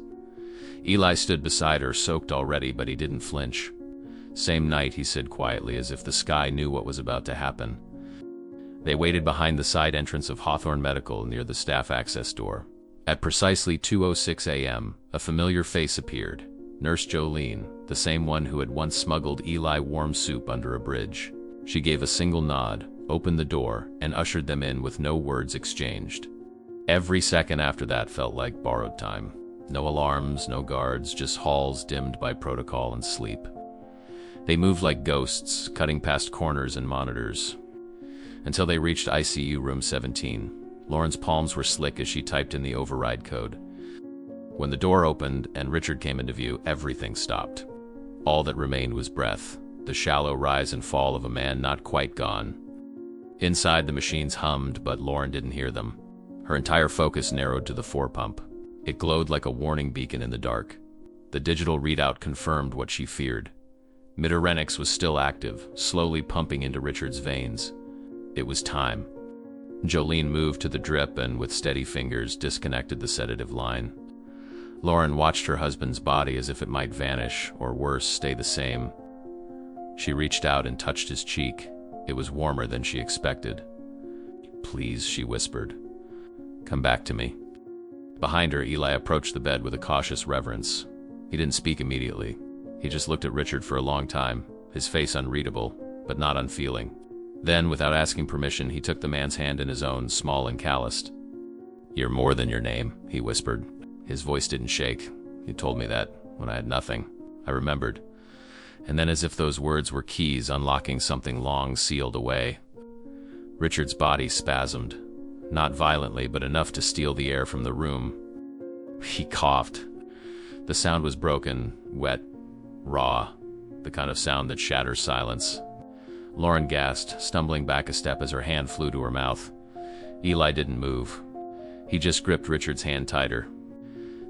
Eli stood beside her, soaked already, but he didn't flinch. "Same night," he said quietly, as if the sky knew what was about to happen. They waited behind the side entrance of Hawthorne Medical near the staff access door. At precisely 2:06 a.m., a familiar face appeared. Nurse Jolene, the same one who had once smuggled Eli warm soup under a bridge. She gave a single nod, opened the door, and ushered them in with no words exchanged. Every second after that felt like borrowed time. No alarms, no guards, just halls dimmed by protocol and sleep. They moved like ghosts, cutting past corners and monitors, until they reached ICU room 17. Lauren's palms were slick as she typed in the override code. When the door opened and Richard came into view, everything stopped. All that remained was breath, the shallow rise and fall of a man not quite gone. Inside, the machines hummed, but Lauren didn't hear them. Her entire focus narrowed to the four-pump. It glowed like a warning beacon in the dark. The digital readout confirmed what she feared. Mitorenix was still active, slowly pumping into Richard's veins. It was time. Jolene moved to the drip and, with steady fingers, disconnected the sedative line. Lauren watched her husband's body as if it might vanish, or worse, stay the same. She reached out and touched his cheek. It was warmer than she expected. "Please," she whispered. "Come back to me." Behind her, Eli approached the bed with a cautious reverence. He didn't speak immediately. He just looked at Richard for a long time, his face unreadable, but not unfeeling. Then, without asking permission, he took the man's hand in his own, small and calloused. "You're more than your name," he whispered. His voice didn't shake. "You told me that when I had nothing." I remembered. And then, as if those words were keys unlocking something long sealed away, Richard's body spasmed. Not violently, but enough to steal the air from the room. He coughed. The sound was broken, wet, raw, the kind of sound that shatters silence. Lauren gasped, stumbling back a step as her hand flew to her mouth. Eli didn't move. He just gripped Richard's hand tighter.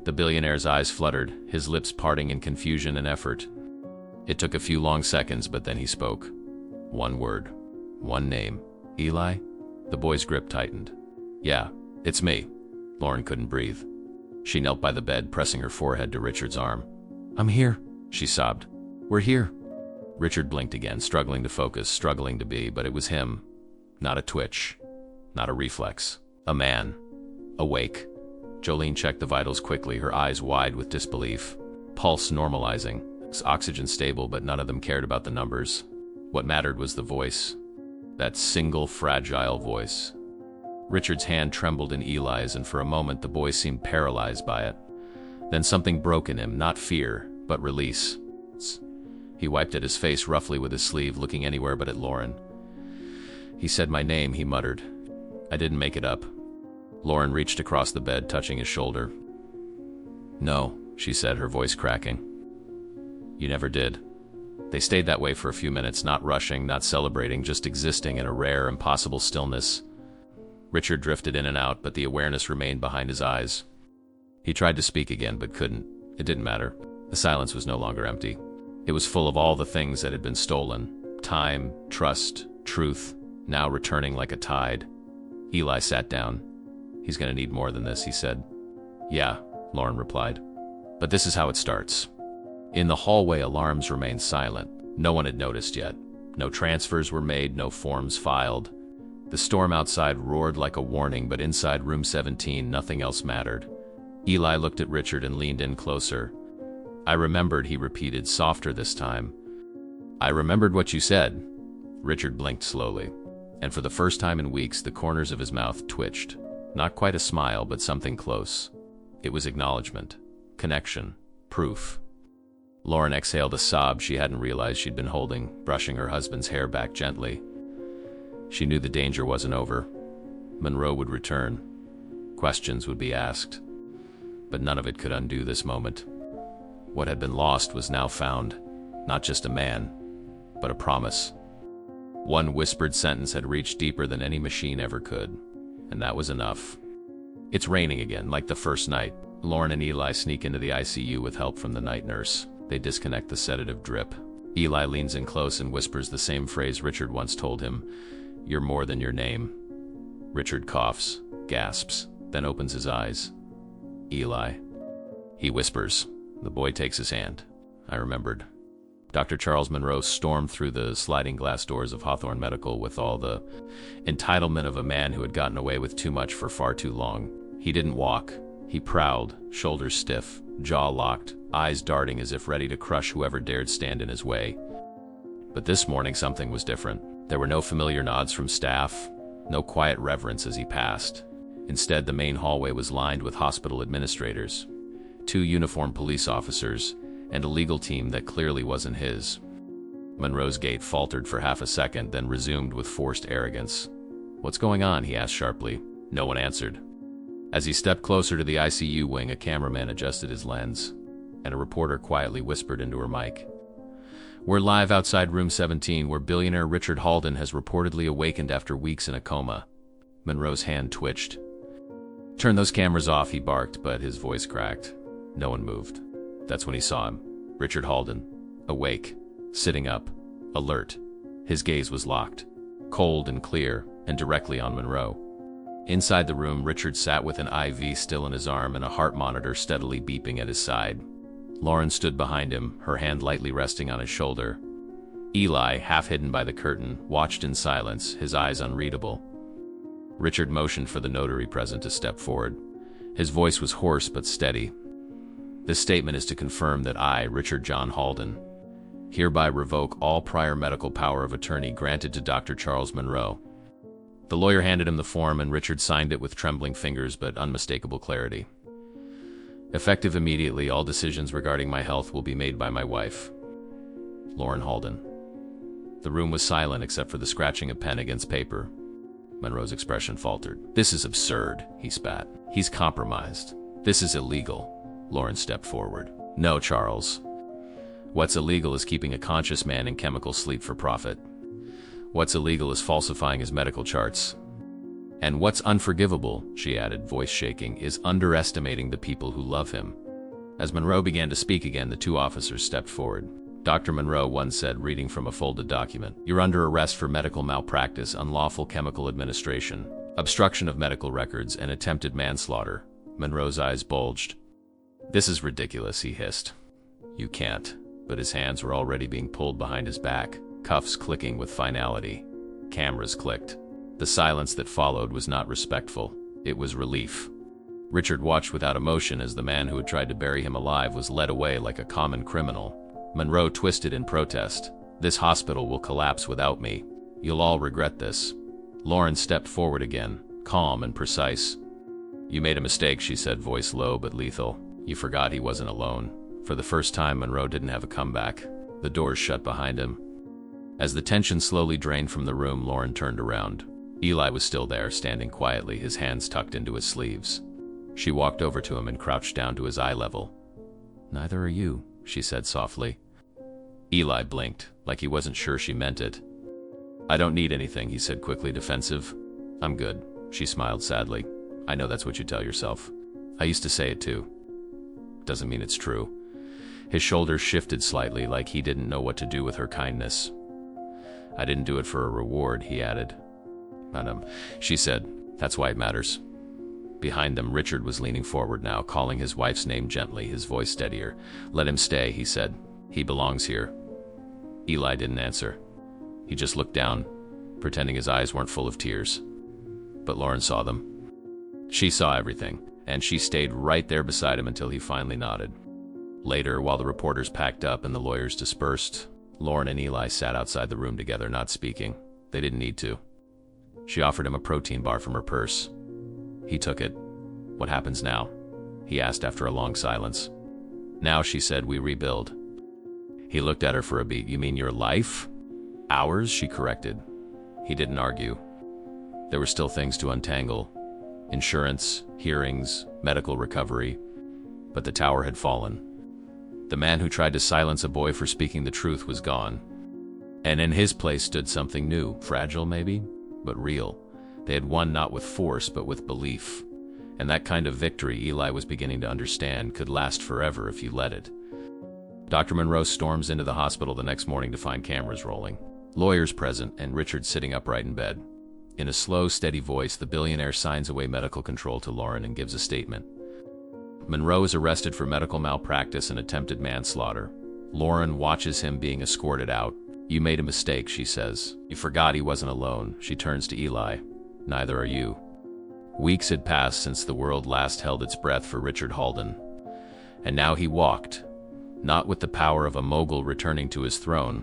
The billionaire's eyes fluttered, his lips parting in confusion and effort. It took a few long seconds, but then he spoke. One word. One name. "Eli?" The boy's grip tightened. "Yeah, it's me." Lauren couldn't breathe. She knelt by the bed, pressing her forehead to Richard's arm. "I'm here," she sobbed. "We're here." Richard blinked again, struggling to focus, struggling to be, but it was him. Not a twitch. Not a reflex. A man. Awake. Jolene checked the vitals quickly, her eyes wide with disbelief. Pulse normalizing. Oxygen stable, but none of them cared about the numbers. What mattered was the voice. That single, fragile voice. Richard's hand trembled in Eli's, and for a moment the boy seemed paralyzed by it. Then something broke in him, not fear, but release. He wiped at his face roughly with his sleeve, looking anywhere but at Lauren. "He said my name," he muttered. "I didn't make it up." Lauren reached across the bed, touching his shoulder. "No," she said, her voice cracking. "You never did." They stayed that way for a few minutes, not rushing, not celebrating, just existing in a rare, impossible stillness. Richard drifted in and out, but the awareness remained behind his eyes. He tried to speak again, but couldn't. It didn't matter. The silence was no longer empty. It was full of all the things that had been stolen. Time, trust, truth, now returning like a tide. Eli sat down. "He's going to need more than this," he said. "Yeah," Lauren replied. "But this is how it starts." In the hallway, alarms remained silent. No one had noticed yet. No transfers were made, no forms filed. The storm outside roared like a warning, but inside room 17, nothing else mattered. Eli looked at Richard and leaned in closer. "I remembered," he repeated, softer this time. "I remembered what you said." Richard blinked slowly, and for the first time in weeks, the corners of his mouth twitched. Not quite a smile, but something close. It was acknowledgement, connection, proof. Lauren exhaled a sob she hadn't realized she'd been holding, brushing her husband's hair back gently. She knew the danger wasn't over. Monroe would return. Questions would be asked. But none of it could undo this moment. What had been lost was now found. Not just a man, but a promise. One whispered sentence had reached deeper than any machine ever could, and that was enough. It's raining again, like the first night. Lauren and Eli sneak into the ICU with help from the night nurse. They disconnect the sedative drip. Eli leans in close and whispers the same phrase Richard once told him, "You're more than your name." Richard coughs, gasps, then opens his eyes. "Eli," he whispers. The boy takes his hand. "I remembered." Dr. Charles Monroe stormed through the sliding glass doors of Hawthorne Medical with all the entitlement of a man who had gotten away with too much for far too long. He didn't walk. He prowled, shoulders stiff, jaw locked, eyes darting as if ready to crush whoever dared stand in his way. But this morning something was different. There were no familiar nods from staff, no quiet reverence as he passed. Instead, the main hallway was lined with hospital administrators, 2 uniformed police officers, and a legal team that clearly wasn't his. Monroe's gait faltered for half a second, then resumed with forced arrogance. "What's going on?" he asked sharply. No one answered. As he stepped closer to the ICU wing, a cameraman adjusted his lens, and a reporter quietly whispered into her mic. "We're live outside room 17, where billionaire Richard Halden has reportedly awakened after weeks in a coma." Monroe's hand twitched. "Turn those cameras off," he barked, but his voice cracked. No one moved. That's when he saw him. Richard Halden, awake, sitting up, alert. His gaze was locked, cold and clear, and directly on Monroe. Inside the room, Richard sat with an IV still in his arm and a heart monitor steadily beeping at his side. Lauren stood behind him, her hand lightly resting on his shoulder. Eli, half hidden by the curtain, watched in silence, his eyes unreadable. Richard motioned for the notary present to step forward. His voice was hoarse but steady. "This statement is to confirm that I, Richard John Halden, hereby revoke all prior medical power of attorney granted to Dr. Charles Monroe." The lawyer handed him the form, and Richard signed it with trembling fingers but unmistakable clarity. "Effective immediately, all decisions regarding my health will be made by my wife, Lauren Halden." The room was silent except for the scratching of pen against paper. Monroe's expression faltered. "This is absurd," he spat. "He's compromised. This is illegal." Lauren stepped forward. "No, Charles. What's illegal is keeping a conscious man in chemical sleep for profit. What's illegal is falsifying his medical charts. And what's unforgivable," she added, voice shaking, "is underestimating the people who love him." As Monroe began to speak again, the 2 officers stepped forward. "Dr. Monroe," one said, reading from a folded document, "you're under arrest for medical malpractice, unlawful chemical administration, obstruction of medical records, and attempted manslaughter." Monroe's eyes bulged. "This is ridiculous," he hissed. "You can't." But his hands were already being pulled behind his back, cuffs clicking with finality. Cameras clicked. The silence that followed was not respectful. It was relief. Richard watched without emotion as the man who had tried to bury him alive was led away like a common criminal. Monroe twisted in protest. "This hospital will collapse without me. You'll all regret this." Lauren stepped forward again, calm and precise. "You made a mistake," she said, voice low but lethal. "You forgot he wasn't alone." For the first time, Monroe didn't have a comeback. The doors shut behind him. As the tension slowly drained from the room, Lauren turned around. Eli was still there, standing quietly, his hands tucked into his sleeves. She walked over to him and crouched down to his eye level. "Neither are you," she said softly. Eli blinked, like he wasn't sure she meant it. "I don't need anything," he said quickly, defensive. "I'm good," she smiled sadly. "I know that's what you tell yourself. I used to say it too. Doesn't mean it's true." His shoulders shifted slightly, like he didn't know what to do with her kindness. "I didn't do it for a reward," he added. "Madam," she said, "that's why it matters." Behind them, Richard was leaning forward now, calling his wife's name gently, his voice steadier. "Let him stay," he said. "He belongs here." Eli didn't answer. He just looked down, pretending his eyes weren't full of tears. But Lauren saw them. She saw everything, and she stayed right there beside him until he finally nodded. Later, while the reporters packed up and the lawyers dispersed, Lauren and Eli sat outside the room together, not speaking. They didn't need to. She offered him a protein bar from her purse. He took it. "What happens now?" he asked after a long silence. "Now," she said, "we rebuild." He looked at her for a beat. "You mean your life?" "Ours," she corrected. He didn't argue. There were still things to untangle. Insurance, hearings, medical recovery. But the tower had fallen. The man who tried to silence a boy for speaking the truth was gone. And in his place stood something new, fragile maybe, but real. They had won not with force, but with belief. And that kind of victory, Eli was beginning to understand, could last forever if you let it. Dr. Monroe storms into the hospital the next morning to find cameras rolling, lawyers present, and Richard sitting upright in bed. In a slow, steady voice, the billionaire signs away medical control to Lauren and gives a statement. Monroe is arrested for medical malpractice and attempted manslaughter. Lauren watches him being escorted out. "You made a mistake," she says. "You forgot he wasn't alone." She turns to Eli. "Neither are you." Weeks had passed since the world last held its breath for Richard Halden. And now he walked, not with the power of a mogul returning to his throne,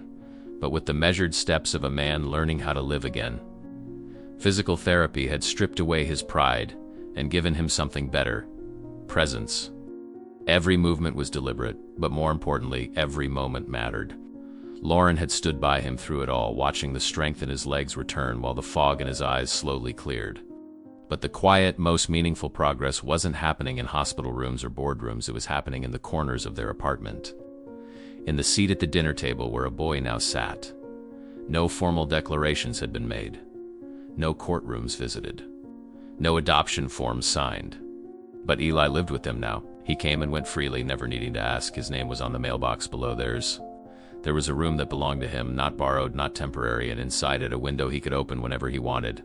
but with the measured steps of a man learning how to live again. Physical therapy had stripped away his pride and given him something better: presence. Every movement was deliberate, but more importantly, every moment mattered. Lauren had stood by him through it all, watching the strength in his legs return while the fog in his eyes slowly cleared. But the quiet, most meaningful progress wasn't happening in hospital rooms or boardrooms. It was happening in the corners of their apartment. In the seat at the dinner table where a boy now sat. No formal declarations had been made. No courtrooms visited. No adoption forms signed. But Eli lived with them now. He came and went freely, never needing to ask. His name was on the mailbox below theirs. There was a room that belonged to him, not borrowed, not temporary, and inside it a window he could open whenever he wanted.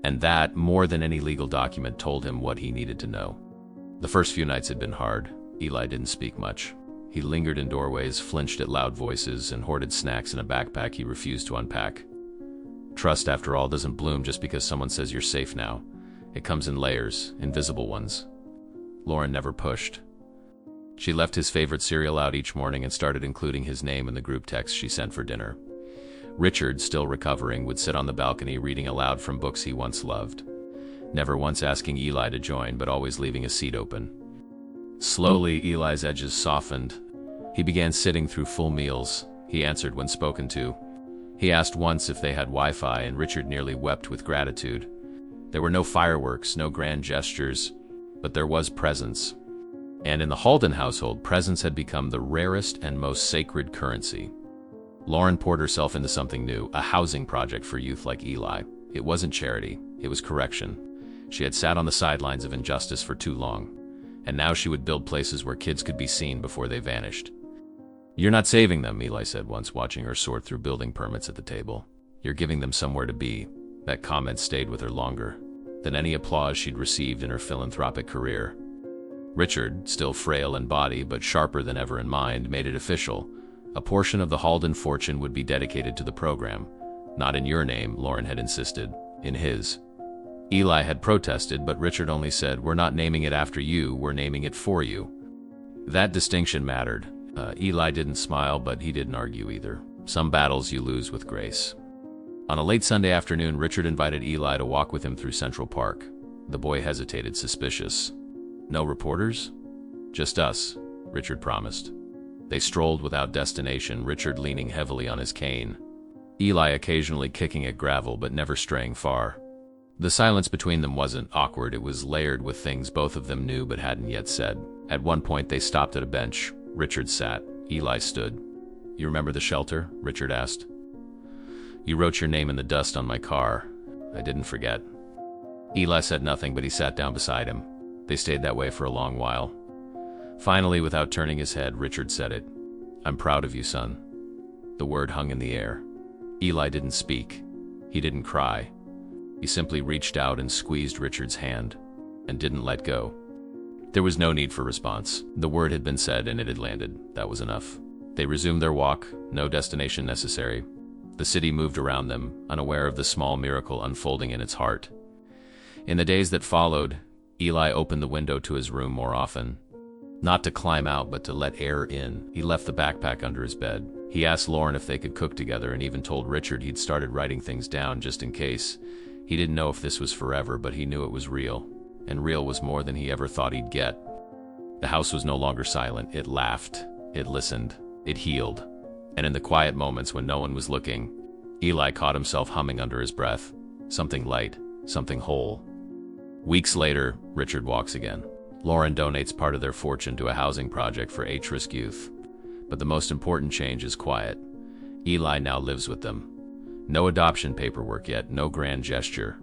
And that, more than any legal document, told him what he needed to know. The first few nights had been hard. Eli didn't speak much. He lingered in doorways, flinched at loud voices, and hoarded snacks in a backpack he refused to unpack. Trust, after all, doesn't bloom just because someone says you're safe now. It comes in layers, invisible ones. Lauren never pushed. She left his favorite cereal out each morning and started including his name in the group text she sent for dinner. Richard, still recovering, would sit on the balcony reading aloud from books he once loved, never once asking Eli to join, but always leaving a seat open. Slowly, Eli's edges softened. He began sitting through full meals. He answered when spoken to. He asked once if they had Wi-Fi, and Richard nearly wept with gratitude. There were no fireworks, no grand gestures, but there was presence. And in the Halden household, presence had become the rarest and most sacred currency. Lauren poured herself into something new, a housing project for youth like Eli. It wasn't charity, it was correction. She had sat on the sidelines of injustice for too long, and now she would build places where kids could be seen before they vanished. "You're not saving them," Eli said once, watching her sort through building permits at the table. "You're giving them somewhere to be." That comment stayed with her longer than any applause she'd received in her philanthropic career. Richard, still frail in body but sharper than ever in mind, made it official. A portion of the Halden fortune would be dedicated to the program. "Not in your name," Lauren had insisted. "In his." Eli had protested, but Richard only said, "We're not naming it after you, we're naming it for you." That distinction mattered. Eli didn't smile, but he didn't argue either. Some battles you lose with grace. On a late Sunday afternoon, Richard invited Eli to walk with him through Central Park. The boy hesitated, suspicious. "No reporters?" "Just us," Richard promised. They strolled without destination, Richard leaning heavily on his cane, Eli occasionally kicking at gravel but never straying far. The silence between them wasn't awkward, it was layered with things both of them knew but hadn't yet said. At one point they stopped at a bench. Richard sat. Eli stood. "You remember the shelter?" Richard asked. "You wrote your name in the dust on my car. I didn't forget." Eli said nothing, but he sat down beside him. They stayed that way for a long while. Finally, without turning his head, Richard said it. "I'm proud of you, son." The word hung in the air. Eli didn't speak. He didn't cry. He simply reached out and squeezed Richard's hand, and didn't let go. There was no need for response. The word had been said and it had landed. That was enough. They resumed their walk, no destination necessary. The city moved around them, unaware of the small miracle unfolding in its heart. In the days that followed, Eli opened the window to his room more often. Not to climb out, but to let air in. He left the backpack under his bed. He asked Lauren if they could cook together and even told Richard he'd started writing things down just in case. He didn't know if this was forever, but he knew it was real. And real was more than he ever thought he'd get. The house was no longer silent. It laughed. It listened. It healed. And in the quiet moments when no one was looking, Eli caught himself humming under his breath. Something light. Something whole. Weeks later, Richard walks again. Lauren donates part of their fortune to a housing project for at-risk youth. But the most important change is quiet. Eli now lives with them. No adoption paperwork yet, no grand gesture.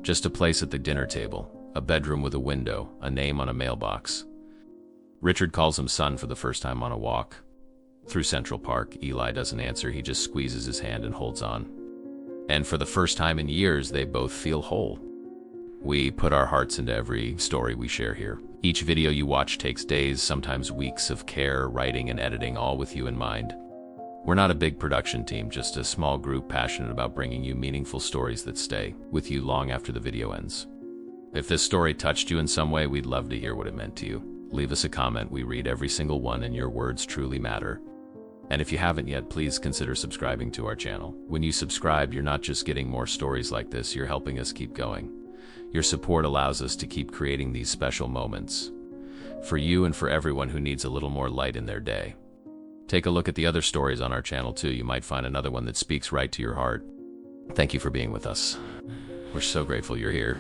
Just a place at the dinner table, a bedroom with a window, a name on a mailbox. Richard calls him son for the first time on a walk. Through Central Park, Eli doesn't answer, he just squeezes his hand and holds on. And for the first time in years, they both feel whole. We put our hearts into every story we share here. Each video you watch takes days, sometimes weeks of care, writing and editing, all with you in mind. We're not a big production team, just a small group passionate about bringing you meaningful stories that stay with you long after the video ends. If this story touched you in some way, we'd love to hear what it meant to you. Leave us a comment, we read every single one and your words truly matter. And if you haven't yet, please consider subscribing to our channel. When you subscribe, you're not just getting more stories like this, you're helping us keep going. Your support allows us to keep creating these special moments for you and for everyone who needs a little more light in their day. Take a look at the other stories on our channel too. You might find another one that speaks right to your heart. Thank you for being with us. We're so grateful you're here.